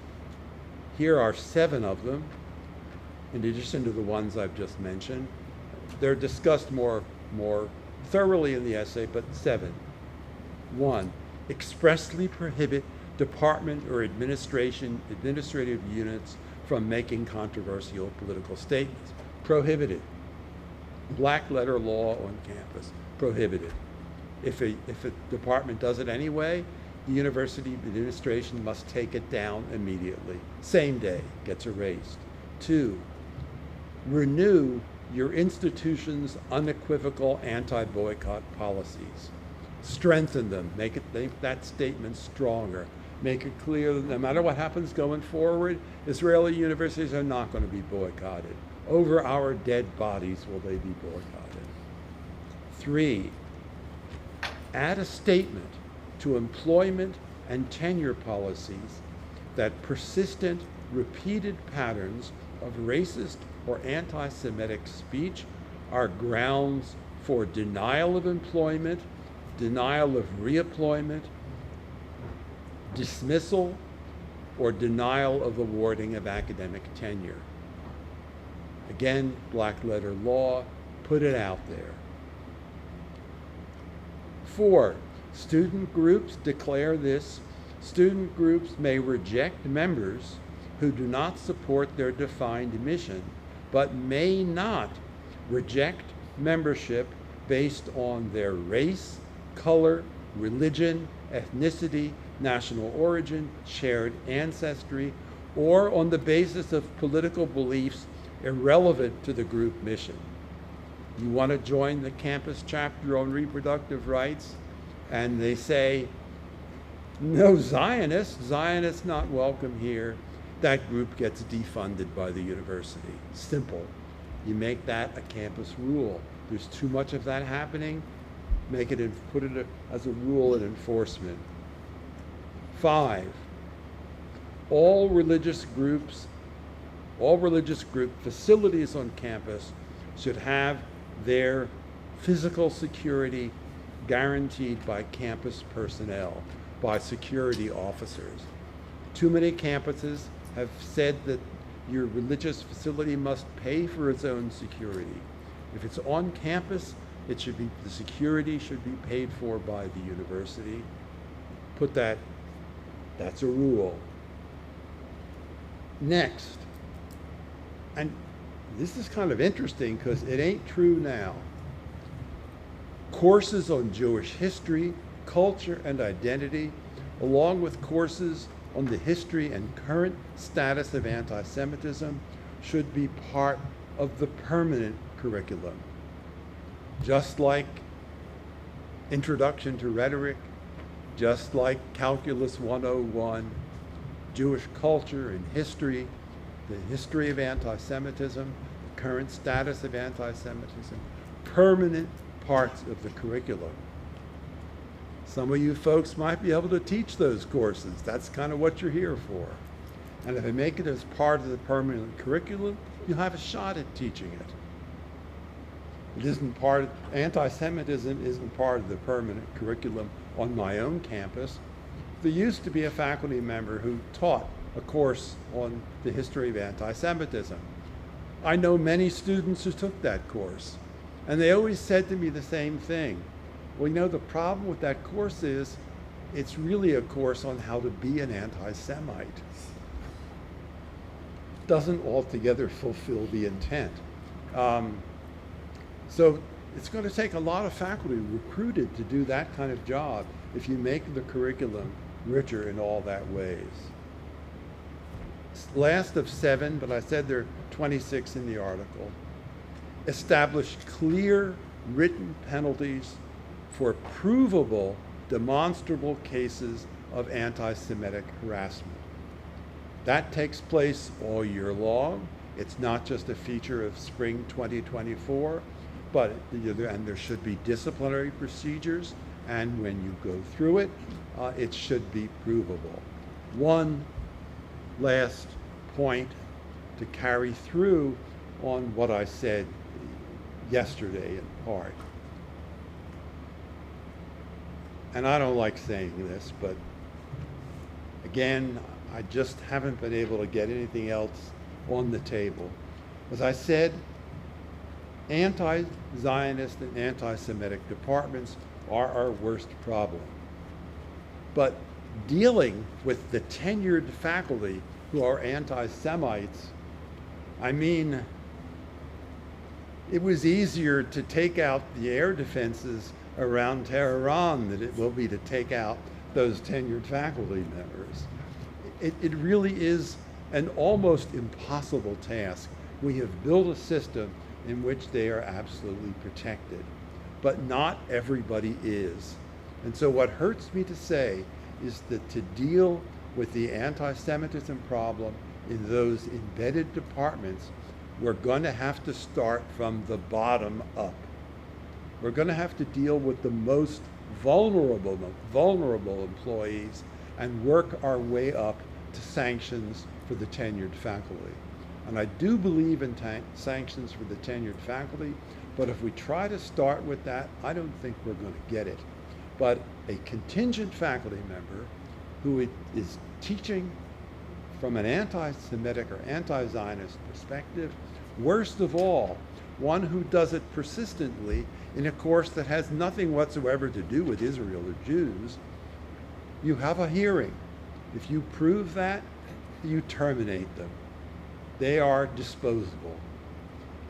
Here are 7 of them, in addition to the ones I've just mentioned. They're discussed more thoroughly in the essay, but 7. 1, expressly prohibit department or administrative units from making controversial political statements. Prohibited. Black letter law on campus. Prohibited. If a department does it anyway, the university administration must take it down immediately. Same day, gets erased. 2, renew your institution's unequivocal anti-boycott policies. Strengthen them, make that statement stronger. Make it clear that no matter what happens going forward, Israeli universities are not going to be boycotted. Over our dead bodies will they be boycotted. 3, add a statement to employment and tenure policies that persistent, repeated patterns of racist or anti-Semitic speech are grounds for denial of employment, denial of reemployment, dismissal, or denial of awarding of academic tenure. Again, black letter law, put it out there. 4, student groups declare this. Student groups may reject members who do not support their defined mission, but may not reject membership based on their race, color, religion, ethnicity, national origin, shared ancestry, or on the basis of political beliefs irrelevant to the group mission. You want to join the campus chapter on reproductive rights, and they say, no Zionists not welcome here. That group gets defunded by the university. Simple. You make that a campus rule. There's too much of that happening, put it as a rule and enforcement. 5, all religious group facilities on campus should have their physical security guaranteed by campus personnel, by security officers. Too many campuses have said that your religious facility must pay for its own security. If it's on campus, the security should be paid for by the university. That's a rule. Next, and this is kind of interesting because it ain't true now. Courses on Jewish history, culture, and identity, along with courses on the history and current status of anti-Semitism, should be part of the permanent curriculum. Just like Introduction to Rhetoric, just like Calculus 101, Jewish culture and history, the history of anti-Semitism, the current status of anti-Semitism, permanent parts of the curriculum. Some of you folks might be able to teach those courses. That's kind of what you're here for. And if I make it as part of the permanent curriculum, you'll have a shot at teaching it. Anti-Semitism isn't part of the permanent curriculum on my own campus. There used to be a faculty member who taught a course on the history of anti-Semitism. I know many students who took that course, and they always said to me the same thing. Well, you know, the problem with that course is it's really a course on how to be an anti-Semite. Doesn't altogether fulfill the intent. So it's going to take a lot of faculty recruited to do that kind of job if you make the curriculum richer in all that ways. last of 7, but I said there are 26 in the article, establish clear written penalties for provable, demonstrable cases of anti-Semitic harassment. That takes place all year long. It's not just a feature of spring 2024, but and there should be disciplinary procedures, and when you go through it, it should be provable. One last point to carry through on what I said yesterday in part. And I don't like saying this, but again, I just haven't been able to get anything else on the table. As I said, anti-Zionist and anti-Semitic departments are our worst problem. But dealing with the tenured faculty who are anti-Semites, I mean, it was easier to take out the air defenses around Tehran than it will be to take out those tenured faculty members. It really is an almost impossible task. We have built a system in which they are absolutely protected, but not everybody is. And so what hurts me to say is that to deal with the anti-Semitism problem in those embedded departments, we're going to have to start from the bottom up. We're going to have to deal with the most vulnerable employees and work our way up to sanctions for the tenured faculty. And I do believe in sanctions for the tenured faculty, but if we try to start with that, I don't think we're going to get it. But a contingent faculty member who is teaching from an anti-Semitic or anti-Zionist perspective, worst of all, one who does it persistently in a course that has nothing whatsoever to do with Israel or Jews, you have a hearing. If you prove that, you terminate them. They are disposable.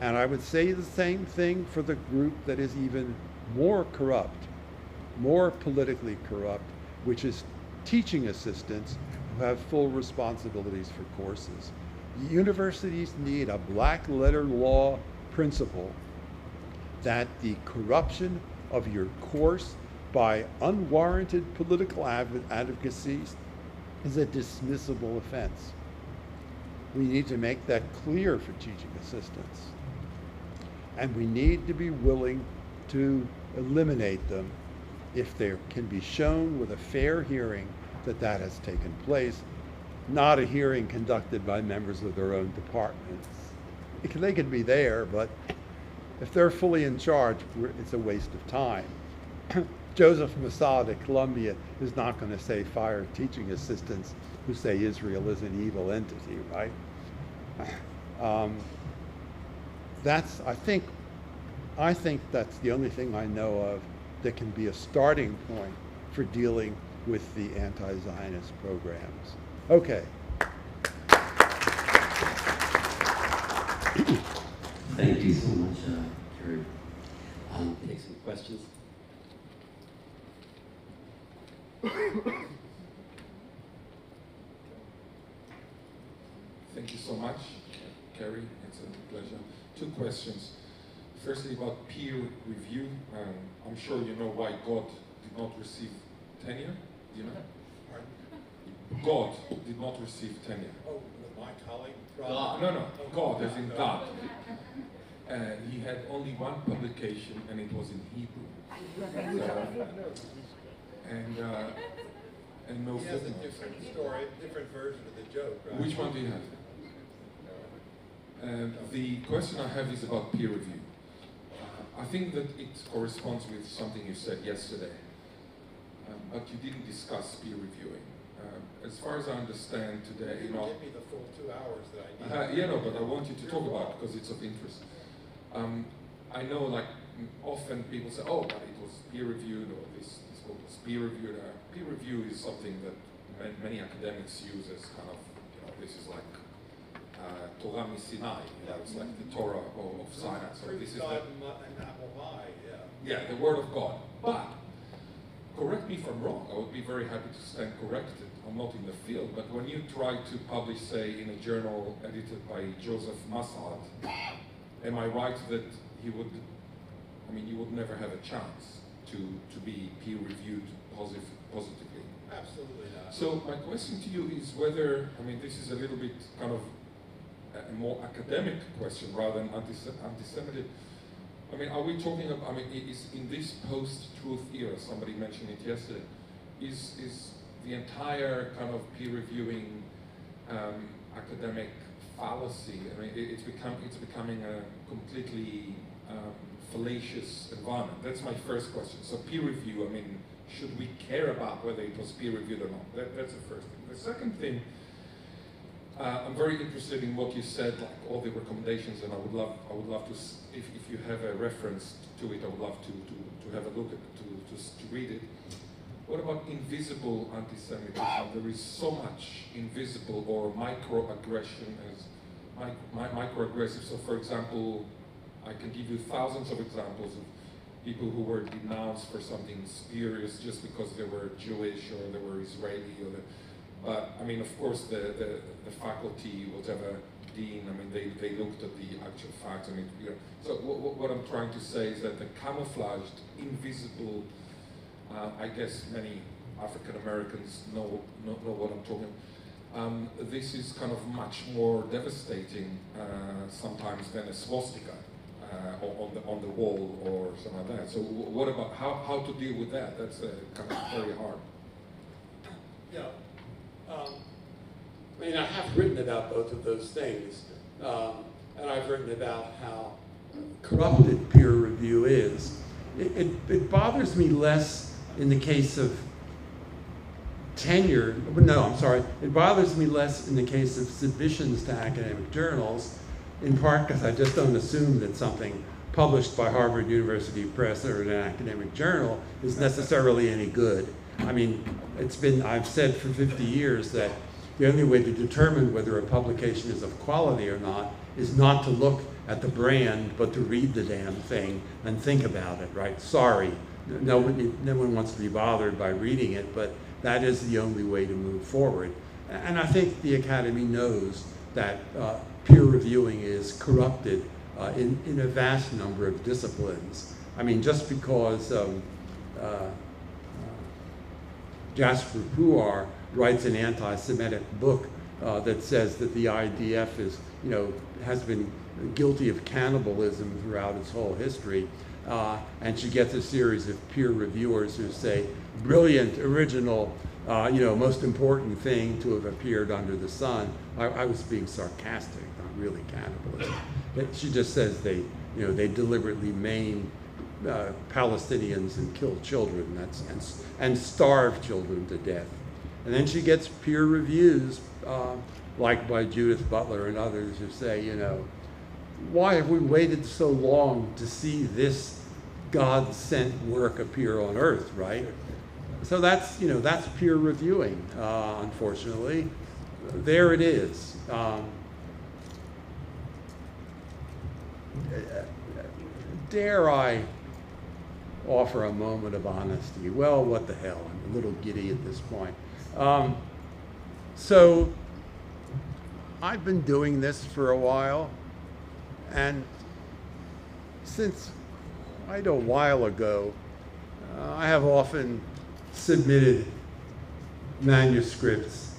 And I would say the same thing for the group that is even more corrupt, more politically corrupt, which is teaching assistants who have full responsibilities for courses. Universities need a black letter law principle that the corruption of your course by unwarranted political advocacies is a dismissible offense. We need to make that clear for teaching assistants. And we need to be willing to eliminate them if there can be shown with a fair hearing that that has taken place, not a hearing conducted by members of their own departments. They can be there, but if they're fully in charge, it's a waste of time. Joseph Mossad at Columbia is not going to say fire teaching assistants who say Israel is an evil entity, right? I think that's the only thing I know of that can be a starting point for dealing with the anti-Zionist programs. Okay. Thank you so much, Cary. Take some questions. Thank you so much, Cary. It's a pleasure. 2 questions. Firstly, about peer review. I'm sure you know why God did not receive tenure. Do you know? God did not receive tenure. Oh, my colleague? No, God, as in God. He had only one publication, and it was in Hebrew. And no He has a footnotes. different story, different version of the joke, right? Which one do you have? The question I have is about peer review. I think that it corresponds with something you said yesterday, but you didn't discuss peer reviewing. As far as I understand today, You didn't give me the full 2 hours that I need. yeah, no, but I want you to talk about it because it's of interest. I know, like, often people say, oh, but it was peer reviewed, or this book was peer reviewed. Peer review is something that many academics use as kind of, this is like Torah Sinai, it's like the Torah of Sinai. So this is God the, and not will lie, yeah. yeah, the Word of God. But correct me if I'm wrong, I would be very happy to stand corrected. I'm not in the field, but when you try to publish, say, in a journal edited by Joseph Massad, am I right that he would, I mean, you would never have a chance to be peer-reviewed positively? Absolutely not. So my question to you is whether, I mean, this is a little bit kind of a more academic question rather than anti-Semitic. I mean, are we talking about, I mean, is in this post-truth era, somebody mentioned it yesterday, is the entire kind of peer-reviewing academic fallacy, I mean, it's becoming a completely fallacious environment? That's my first question. So peer review, I mean, should we care about whether it was peer-reviewed or not? That's the first thing. The second thing, I'm very interested in what you said, like all the recommendations, and I would love to, if you have a reference to it, I would love to have a look at it, to read it. What about invisible anti-Semitism? There is so much invisible or microaggression as microaggressive. So, for example, I can give you thousands of examples of people who were denounced for something spurious just because they were Jewish or they were Israeli, but I mean, of course, the faculty, whatever dean, I mean, they looked at the actual facts. I mean, you know, so what I'm trying to say is that the camouflaged, invisible, I guess many African Americans know what I'm talking about. This is kind of much more devastating sometimes than a swastika on the wall or something like that. So what about how to deal with that? That's kind of very hard. Yeah. I mean, I have written about both of those things, and I've written about how Corrupted peer review is. It bothers me less in the case of tenure. No, I'm sorry. It bothers me less in the case of submissions to academic journals, in part because I just don't assume that something published by Harvard University Press or in an academic journal is necessarily any good. I mean, I've said for 50 years that the only way to determine whether a publication is of quality or not is not to look at the brand, but to read the damn thing and think about it, right? Sorry, no one wants to be bothered by reading it, but that is the only way to move forward. And I think the Academy knows that peer reviewing is corrupted in a vast number of disciplines. I mean, just because Jasper Puar writes an anti-Semitic book that says that the IDF is, has been guilty of cannibalism throughout its whole history, and she gets a series of peer reviewers who say, brilliant, original, most important thing to have appeared under the sun. I was being sarcastic, not really cannibalism. She just says they deliberately maim Palestinians and kill children and starve children to death. And then she gets peer reviews, like by Judith Butler and others, who say, why have we waited so long to see this God-sent work appear on earth, right? So that's peer reviewing, unfortunately. There it is. Dare I offer a moment of honesty? Well, what the hell? I'm a little giddy at this point. So I've been doing this for a while, and since quite a while ago, I have often submitted manuscripts,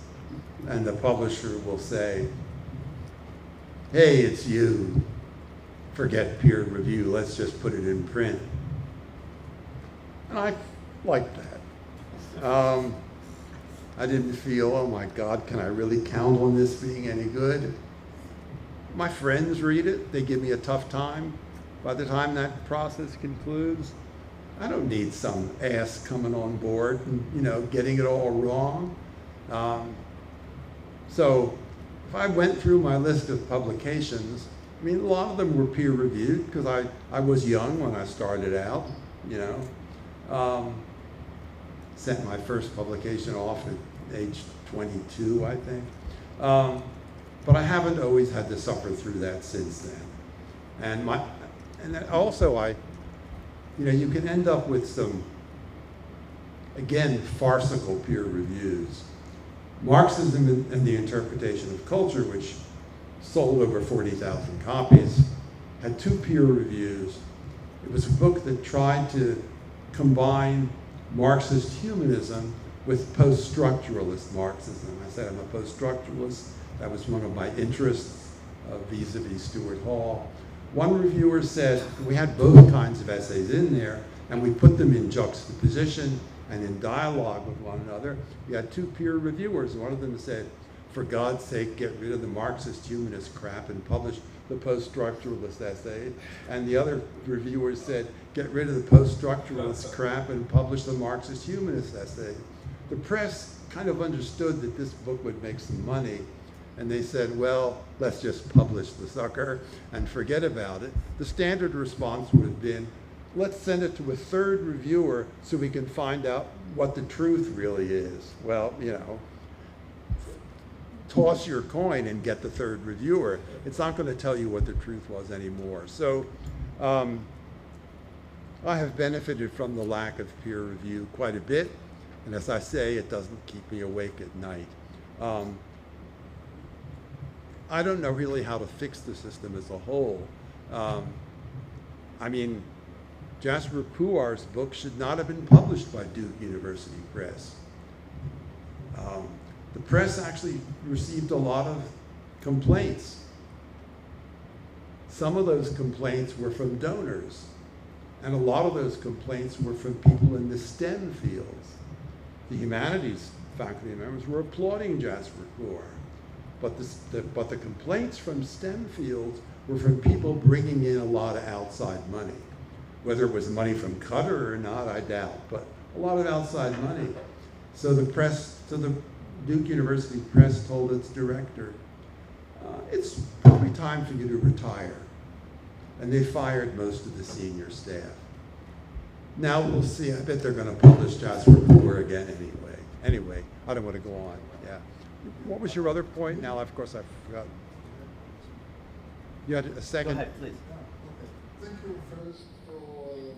and the publisher will say, hey, it's you. Forget peer review, let's just put it in print. And I liked that. I didn't feel, oh my God, can I really count on this being any good? My friends read it, they give me a tough time. By the time that process concludes, I don't need some ass coming on board and getting it all wrong. So if I went through my list of publications, I mean, a lot of them were peer reviewed because I was young when I started out, Sent my first publication off at age 22, I think. But I haven't always had to suffer through that since then. And also you can end up with some again, farcical peer reviews. Marxism and the Interpretation of Culture, which sold over 40,000 copies, had 2 peer reviews. It was a book that tried to combine Marxist humanism with post-structuralist Marxism. I said I'm a post-structuralist. That was one of my interests vis-a-vis Stuart Hall. One reviewer said, we had both kinds of essays in there, and we put them in juxtaposition and in dialogue with one another. We had 2 peer reviewers. One of them said, for God's sake, get rid of the Marxist humanist crap and publish the post-structuralist essay. And the other reviewer said, get rid of the post-structuralist crap and publish the Marxist humanist essay. The press kind of understood that this book would make some money, and they said, well, let's just publish the sucker and forget about it. The standard response would have been, let's send it to a 3rd reviewer so we can find out what the truth really is. Well, you know, toss your coin and get the 3rd reviewer. It's not going to tell you what the truth was anymore. So I have benefited from the lack of peer review quite a bit. And as I say, it doesn't keep me awake at night. I don't know really how to fix the system as a whole. I mean, Jasper Puar's book should not have been published by Duke University Press. The press actually received a lot of complaints. Some of those complaints were from donors, and a lot of those complaints were from people in the STEM fields. The humanities faculty members were applauding Jasper Puar, but the complaints from STEM fields were from people bringing in a lot of outside money. Whether it was money from Qatar or not, I doubt, but a lot of outside money. So the Duke University Press told its director, it's probably time for you to retire. And they fired most of the senior staff. Now we'll see, I bet they're going to publish Jasper Puar again anyway. Anyway, I don't want to go on, yeah. What was your other point? Now, of course, I forgot. You had a second? Go ahead, please. Thank you first for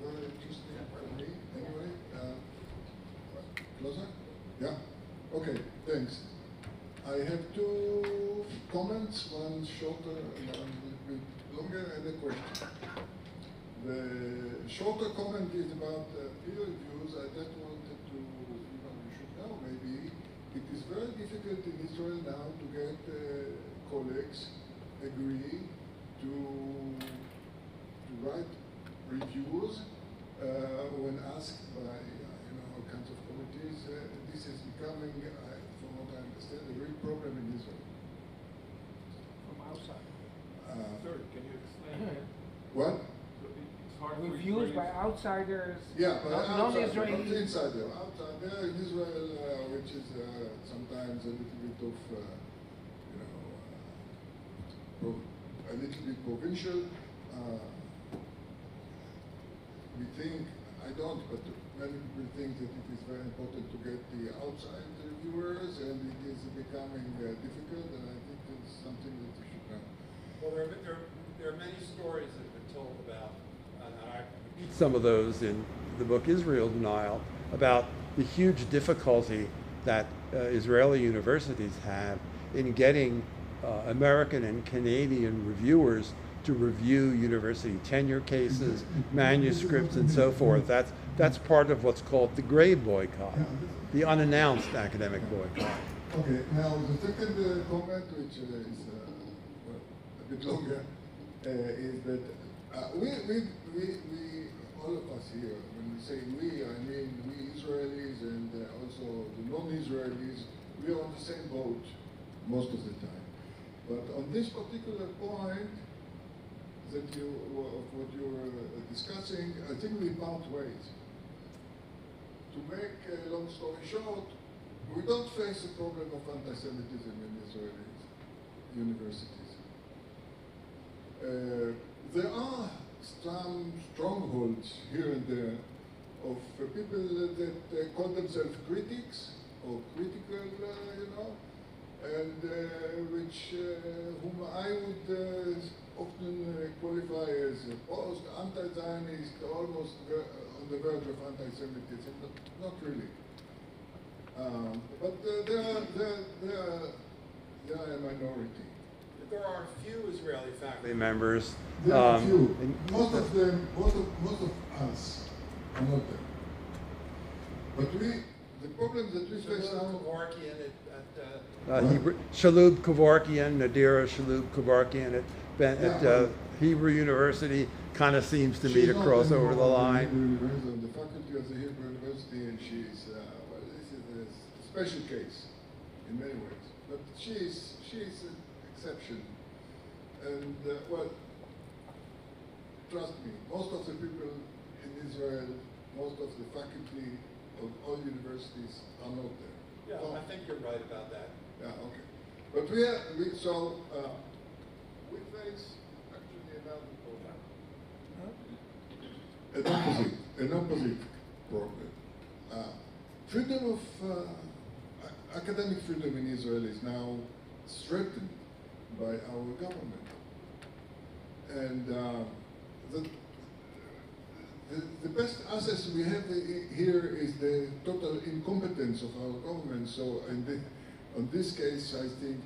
very interesting for me. Anyway, closer? Yeah? Okay, thanks. I have 2 comments, one shorter and one a little bit longer, and a question. The shorter comment is about peer reviews. I just wanted to, you should know maybe, it is very difficult in Israel now to get colleagues agree to write reviews when asked by all kinds of committees. This is becoming, from what I understand, a real problem in Israel. From outside. Sorry, can you explain that? What? It's hard Reviews by outsiders, Yeah, but non-Israeli. not insider. Outsider in Israel, which is sometimes a little bit of, a little bit provincial. We think, I don't, but many people think that it is very important to get the outside reviewers, and it is becoming difficult, and I think it's something that we should know. Well, there are many stories that have been told about, and I read some of those in the book Israel Denial, about the huge difficulty that Israeli universities have in getting American and Canadian reviewers to review university tenure cases, manuscripts, and so forth. That's part of what's called the gray boycott, the unannounced academic boycott. Okay, now the second comment, which is a bit longer, is that we, all of us here, when we say we, I mean we Israelis and also the non-Israelis, we are on the same boat most of the time. But on this particular point, of what you're discussing, I think we part ways. To make a long story short, we don't face a problem of anti-Semitism in Israeli universities. There are some strongholds here and there of people that call themselves critics or critical, and whom I would often qualify as post, anti-Zionist, almost on on the verge of anti-Semitism, but not really. But they are a minority. There are a few Israeli faculty members. There are few. Most of them, most of us are not there. But the problem that we face now. Shalub Kevorkian, Nadira Shalub Kevorkian at Hebrew University kind of seems to me to cross over the line. On the faculty of the Hebrew University, and she's well, this is a special case in many ways. But she's an exception. And well, trust me, most of the people in Israel, most of the faculty of all universities are not there. Yeah, I think you're right about that. Yeah, okay. But we face actually an opposite problem. Freedom of academic freedom in Israel is now threatened by our government, and the best assets we have here is the total incompetence of our government. So, on this case, I think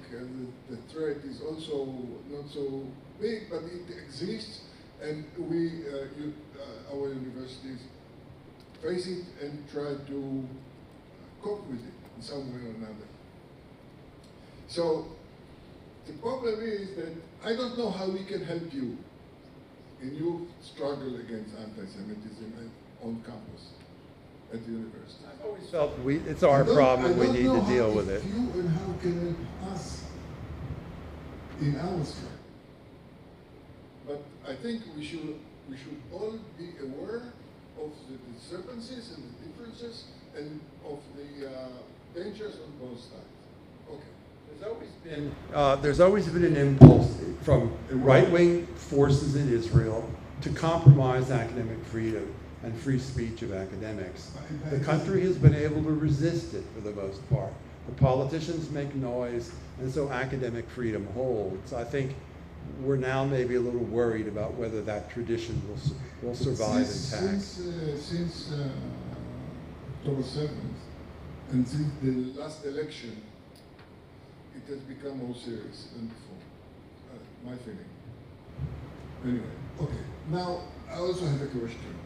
the threat is also not so big, but it exists, and our universities face it and try to cope with it in some way or another. So, the problem is that I don't know how we can help you in your struggle against anti-Semitism on campus at the university. I've always felt it's our problem. We need to deal with it. You and how can help us in our struggle. But I think we should all be aware of the discrepancies and the differences and of the dangers on both sides. Okay. There's always been an impulse from right-wing forces in Israel to compromise academic freedom and free speech of academics. The country has been able to resist it for the most part. The politicians make noise, and so academic freedom holds. I think we're now maybe a little worried about whether that tradition will survive intact. Since October 7th, and since the last election, it has become more serious than before, my feeling. Anyway, okay. Now, I also have a question.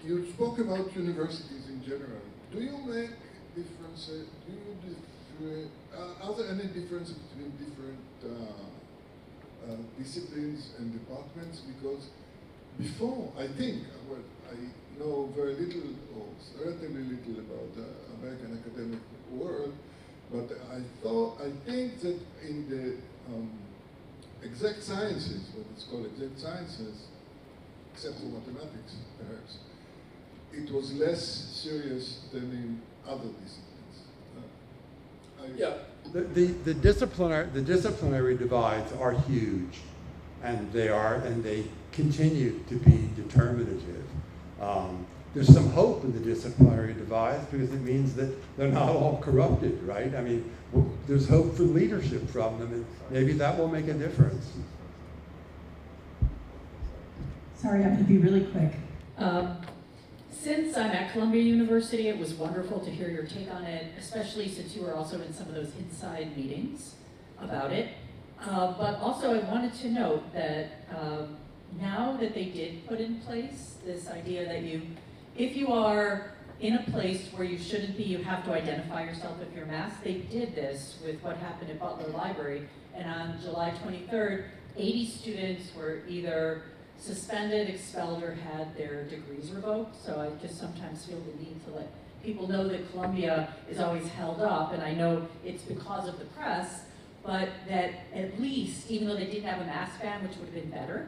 You spoke about universities in general. Do you make differences? Are there any differences between different disciplines and departments? Because before, I think, well, I know very little or relatively little about the American academic world, but I think that in the exact sciences, what is called exact sciences, except for mathematics, perhaps, it was less serious than in other disciplines. The disciplinary divides are huge, and they continue to be determinative. There's some hope in the disciplinary divides because it means that they're not all corrupted, right? I mean, there's hope for leadership from them, and maybe that will make a difference. Sorry, I'm going to be really quick. Since I'm at Columbia University, it was wonderful to hear your take on it, especially since you were also in some of those inside meetings about it. But also I wanted to note that now that they did put in place this idea that if you are in a place where you shouldn't be, you have to identify yourself if you're masked. They did this with what happened at Butler Library, and on July 23rd, 80 students were either suspended, expelled, or had their degrees revoked. So I just sometimes feel the need to let people know that Columbia is always held up, and I know it's because of the press, but that at least, even though they didn't have a mask ban, which would have been better,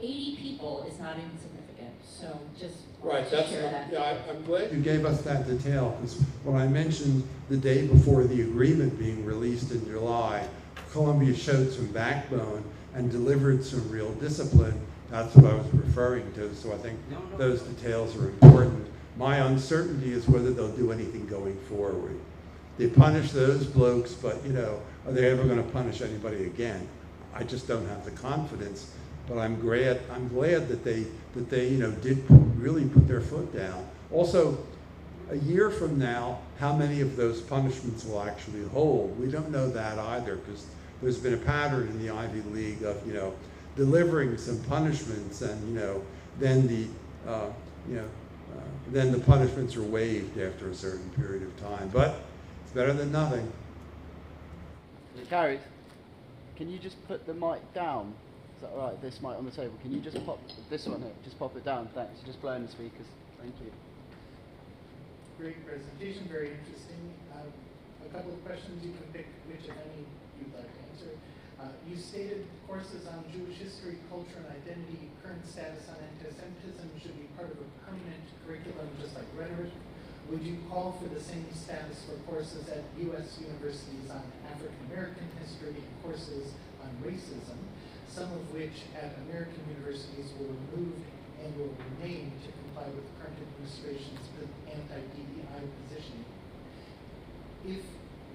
80 people is not insignificant. So just right, to share that. Yeah, I'm glad you gave us that detail, because when I mentioned the day before the agreement being released in July, Columbia showed some backbone and delivered some real discipline. That's what I was referring to, so I think those details are important. My uncertainty is whether they'll do anything going forward. They punish those blokes, but are they ever going to punish anybody again? I just don't have the confidence. but I'm glad that they did really put their foot down. Also, a year from now, how many of those punishments will actually hold? We don't know that either, because there's been a pattern in the Ivy League of delivering some punishments, and then the punishments are waived after a certain period of time. But it's better than nothing. Cary, can you just put the mic down? Is that all right? This mic on the table. Can you just pop this one here? Just pop it down. Thanks. Just blow in the speakers. Thank you. Great presentation, very interesting. A couple of questions, you can pick which, if any, you'd like to answer. You stated courses on Jewish history, culture, and identity, current status on anti-Semitism should be part of a permanent curriculum, just like rhetoric. Would you call for the same status for courses at U.S. universities on African American history and courses on racism, some of which at American universities were removed and will remain to comply with the current administration's anti-DEI position? If,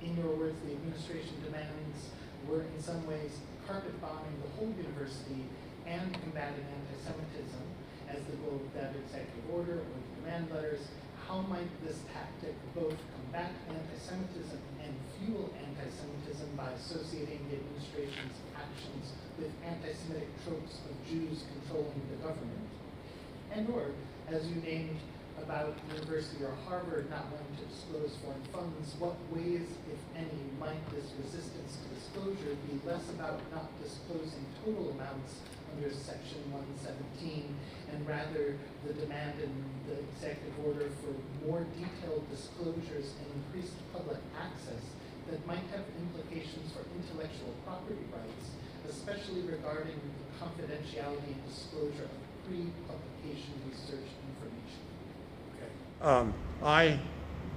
in your words, the administration demands were in some ways carpet bombing the whole university and combating anti-Semitism as the goal of that executive order or the demand letters, how might this tactic both combat anti-Semitism and fuel anti-Semitism by associating the administration's actions with anti-Semitic tropes of Jews controlling the government? And or, as you named about University or Harvard not wanting to disclose foreign funds, what ways, if any, might this resistance to disclosure be less about not disclosing total amounts under Section 117 and rather the demand in the executive order for more detailed disclosures and increased public access that might have implications for intellectual property rights, especially regarding the confidentiality and disclosure of pre-publication research information? I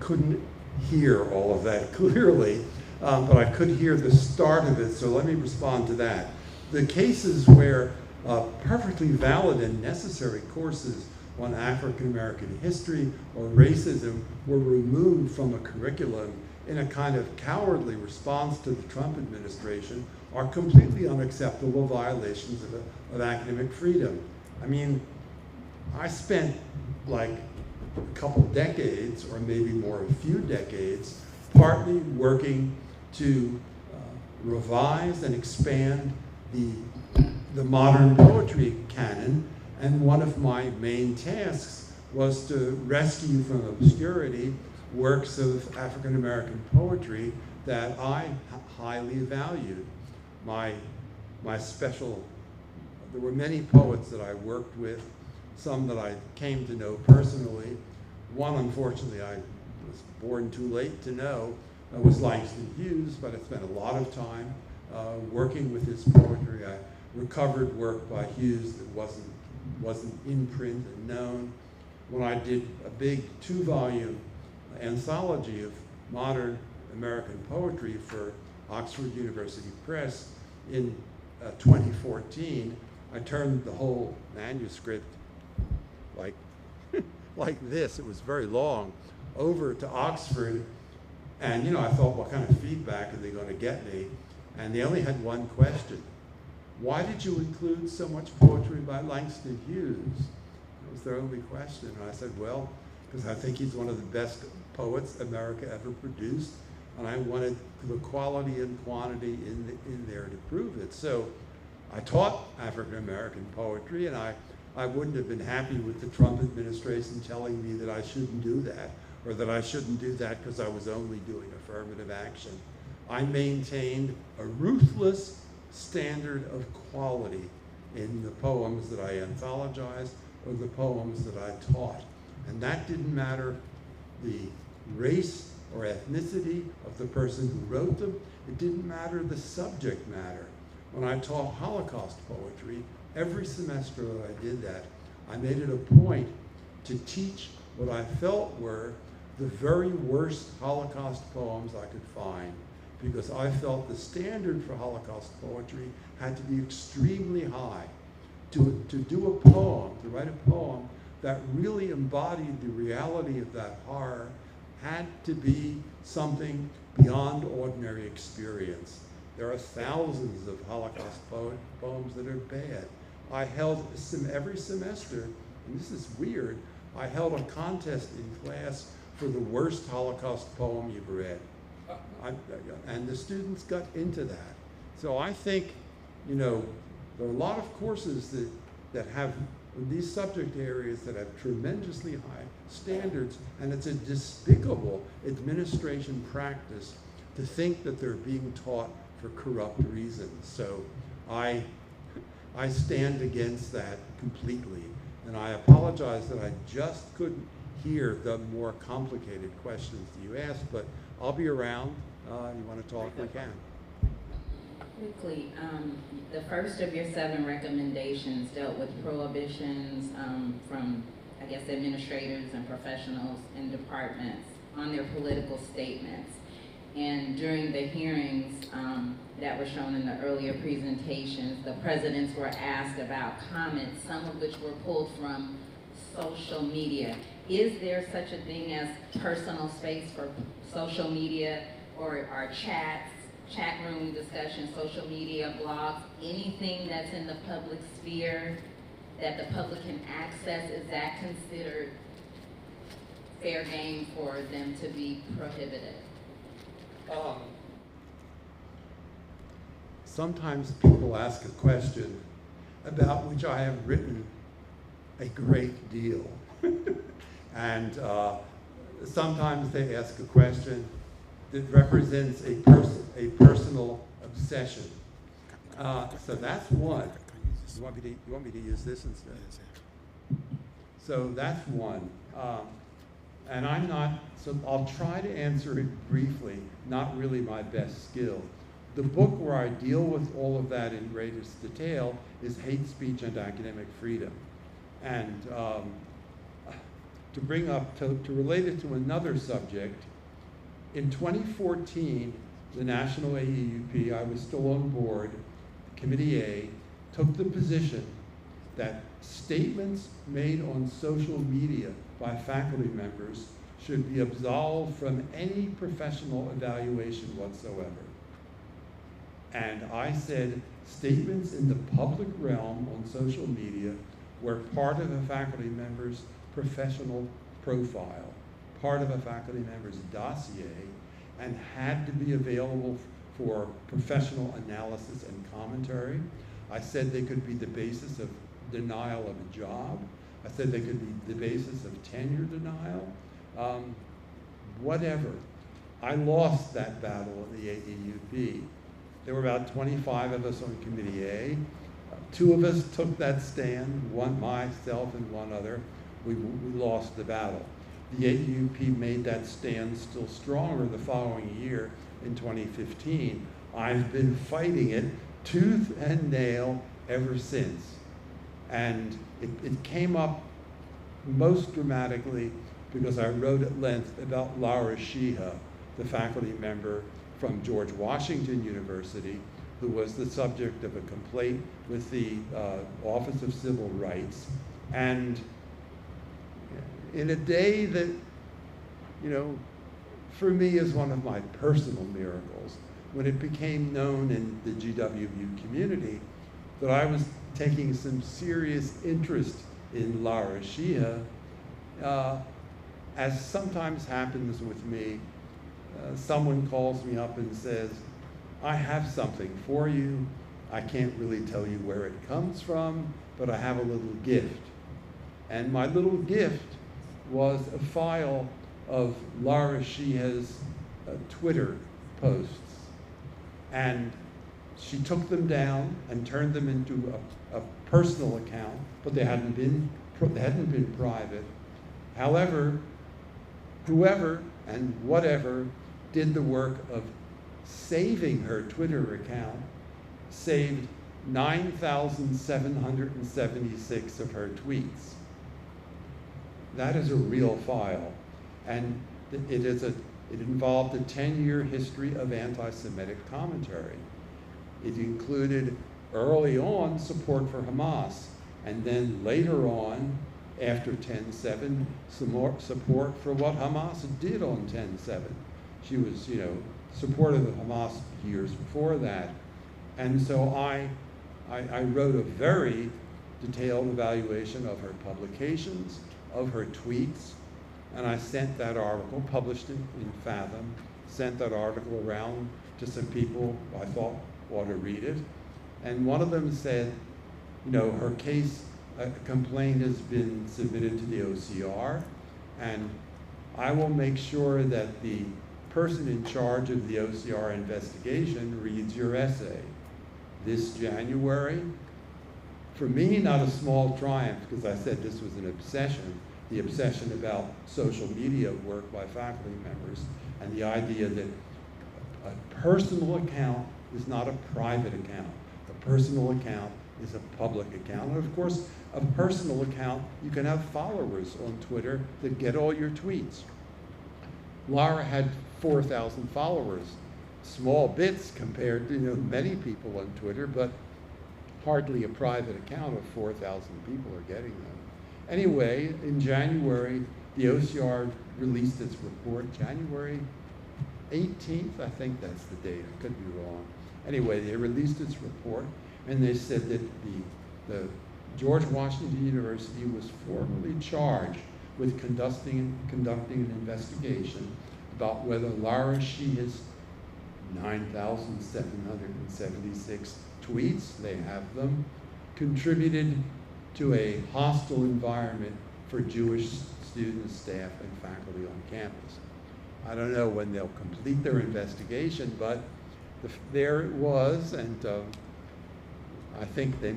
couldn't hear all of that clearly, but I could hear the start of it, so let me respond to that. The cases where perfectly valid and necessary courses on African American history or racism were removed from a curriculum in a kind of cowardly response to the Trump administration are completely unacceptable violations of academic freedom. I mean, I spent like a couple decades, or maybe more, a few decades, partly working to revise and expand the modern poetry canon, and one of my main tasks was to rescue from obscurity works of African American poetry that I highly valued. There were many poets that I worked with, some that I came to know personally. One, unfortunately, I was born too late to know, was Langston Hughes, but I spent a lot of time working with his poetry. I recovered work by Hughes that wasn't in print and known. When I did a big 2-volume anthology of modern American poetry for Oxford University Press in 2014, I turned the whole manuscript like this, it was very long, over to Oxford, and I thought, what kind of feedback are they going to get me? And they only had one question: why did you include so much poetry by Langston Hughes? That was their only question. And I said, well, because I think he's one of the best poets America ever produced, and I wanted the quality and quantity in there to prove it. So I taught African American poetry, and I wouldn't have been happy with the Trump administration telling me that I shouldn't do that, or that I shouldn't do that because I was only doing affirmative action. I maintained a ruthless standard of quality in the poems that I anthologized or the poems that I taught. And that didn't matter the race or ethnicity of the person who wrote them. It didn't matter the subject matter. When I taught Holocaust poetry, every semester that I did that, I made it a point to teach what I felt were the very worst Holocaust poems I could find, because I felt the standard for Holocaust poetry had to be extremely high. To do a poem, to write a poem that really embodied the reality of that horror, had to be something beyond ordinary experience. There are thousands of Holocaust poems that are bad. I held every semester, and this is weird, I held a contest in class for the worst Holocaust poem you've read. And the students got into that. So I think, you know, there are a lot of courses that have these subject areas that have tremendously high standards, and it's a despicable administration practice to think that they're being taught for corrupt reasons. So I stand against that completely, and I apologize that I just couldn't hear the more complicated questions that you asked, but I'll be around. You want to talk, we can. Quickly, the first of your 7 recommendations dealt with prohibitions from, I guess, administrators and professionals in departments on their political statements. And during the hearings that were shown in the earlier presentations, the presidents were asked about comments, some of which were pulled from social media. Is there such a thing as personal space for social media, or our chats, chat room discussion, social media, blogs, anything that's in the public sphere that the public can access? Is that considered fair game for them to be prohibited? Sometimes people ask a question about which I have written a great deal. And sometimes they ask a question that represents a personal obsession. So that's one. You want me to use this instead? So that's one. And I'm not, so I'll try to answer it briefly, not really my best skill. The book where I deal with all of that in greatest detail is Hate Speech and Academic Freedom. And to bring up, to relate it to another subject, in 2014, the National AEUP, I was still on board, Committee A, took the position that statements made on social media by faculty members should be absolved from any professional evaluation whatsoever. And I said statements in the public realm on social media were part of a faculty member's professional profile, part of a faculty member's dossier, and had to be available for professional analysis and commentary. I said they could be the basis of denial of a job. I said they could be the basis of tenure denial. Whatever. I lost that battle at the AEUP. There were about 25 of us on Committee A. 2 of us took that stand, one, myself and one other. We lost the battle. The AEUP made that stand still stronger the following year in 2015. I've been fighting it tooth and nail ever since. And it came up most dramatically because I wrote at length about Laura Sheeha, the faculty member from George Washington University, who was the subject of a complaint with the Office of Civil Rights. And in a day that, you know, for me is one of my personal miracles, when it became known in the GWU community that I was taking some serious interest in Laura Sheeha, as sometimes happens with me, someone calls me up and says, I have something for you. I can't really tell you where it comes from, but I have a little gift. And my little gift was a file of Laura Sheeha's Twitter posts. And she took them down and turned them into a personal account, but they hadn't been private. However, whoever and whatever did the work of saving her Twitter account saved 9,776 of her tweets. That is a real file, and it involved a 10-year history of anti-Semitic commentary. It included early on support for Hamas, and then later on, after 10/7, some more support for what Hamas did on 10/7. She was, you know, supportive of Hamas years before that. And so I wrote a very detailed evaluation of her publications, of her tweets, and I sent that article, published it in Fathom, sent that article around to some people I thought ought to read it. And one of them said, you know, her case, a complaint has been submitted to the OCR, and I will make sure that the person in charge of the OCR investigation reads your essay. This January, for me, not a small triumph, because I said this was an obsession, the obsession about social media work by faculty members, and the idea that a personal account is not a private account. A personal account is a public account. And of course, a personal account, you can have followers on Twitter that get all your tweets. Lara had 4,000 followers, small bits compared to, you know, many people on Twitter, but hardly a private account of 4,000 people are getting them. Anyway, in January, the OCR released its report, January 18th, I think that's the date, I could be wrong. Anyway, they released its report, and they said that the George Washington University was formally charged with conducting an investigation about whether Lara Shia's 9,776 tweets, they have them, contributed to a hostile environment for Jewish students, staff, and faculty on campus. I don't know when they'll complete their investigation, but there it was, and I think the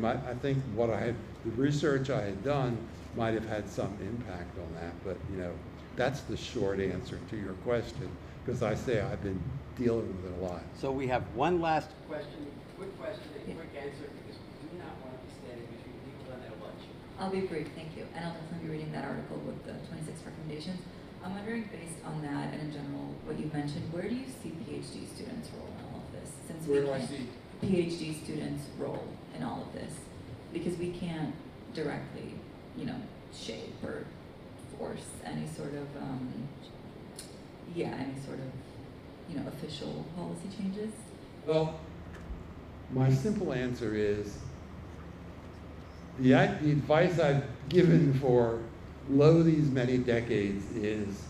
research I had done might have had some impact on that, but you know, that's the short answer to your question, because I say I've been dealing with it a lot. So we have one last question and quick answer, because we do not want to be standing between people and their lunch. I'll be brief, thank you. And I'll definitely be reading that article with the 26 recommendations. I'm wondering, based on that and in general what you mentioned, where do you see PhD students' role in all of this? Since where do I see PhD students' role in all of this? Because we can't directly, you know, shape or force any sort of, you know, official policy changes. Well, my simple answer is the advice I've given for lo these many decades is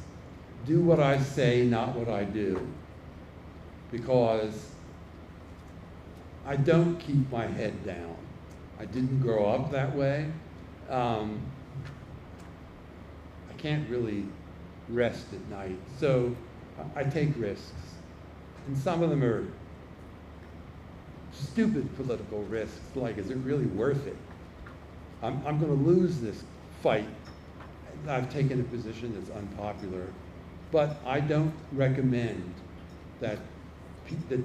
do what I say, not what I do. Because I don't keep my head down. I didn't grow up that way. I can't really rest at night. So I take risks. And some of them are stupid political risks, like, is it really worth it? I'm going to lose this fight. I've taken a position that's unpopular, but I don't recommend that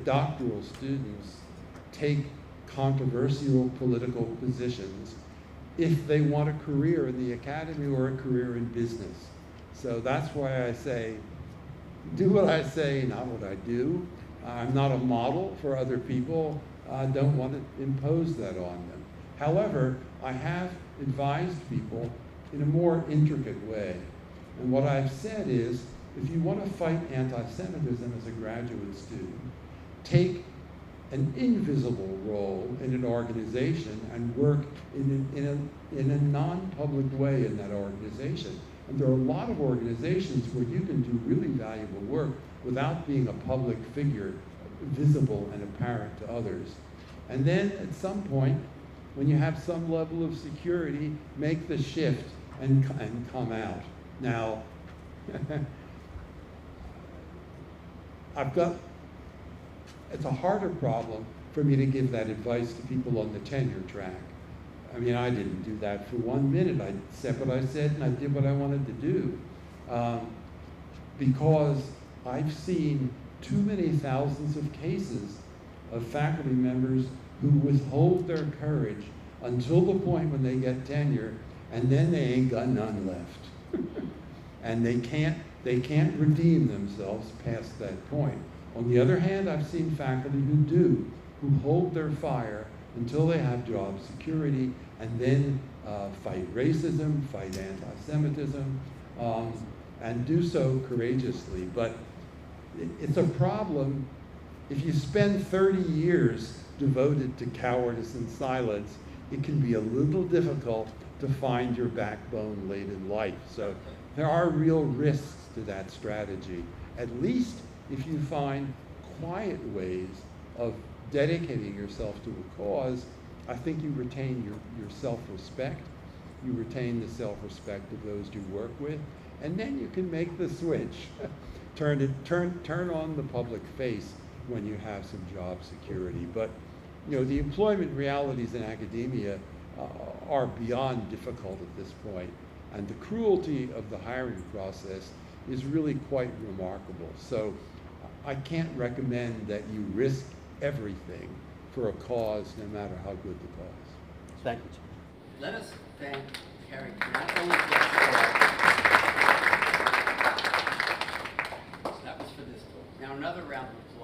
doctoral students take controversial political positions if they want a career in the academy or a career in business. So that's why I say, do what I say, not what I do. I'm not a model for other people. I don't want to impose that on them. However, I have advised people in a more intricate way. And what I've said is, if you want to fight anti-Semitism as a graduate student, take an invisible role in an organization and work in a non-public way in that organization. And there are a lot of organizations where you can do really valuable work without being a public figure, visible and apparent to others. And then at some point, when you have some level of security, make the shift and come out. Now, it's a harder problem for me to give that advice to people on the tenure track. I mean, I didn't do that for 1 minute. I said what I said and I did what I wanted to do. Because I've seen too many thousands of cases of faculty members who withhold their courage until the point when they get tenure, and then they ain't got none left. And they can't redeem themselves past that point. On the other hand, I've seen faculty who hold their fire until they have job security, and then fight racism, fight anti-Semitism, and do so courageously. But it's a problem if you spend 30 years devoted to cowardice and silence, it can be a little difficult to find your backbone late in life. So there are real risks to that strategy, at least if you find quiet ways of dedicating yourself to a cause. I think you retain your self-respect, you retain the self-respect of those you work with, and then you can make the switch. turn on the public face when you have some job security. But you know, the employment realities in academia are beyond difficult at this point, and the cruelty of the hiring process is really quite remarkable. So I can't recommend that you risk everything for a cause, no matter how good the cause. Thank you. Let us thank Cary for not only that was for this book. Now another round of applause.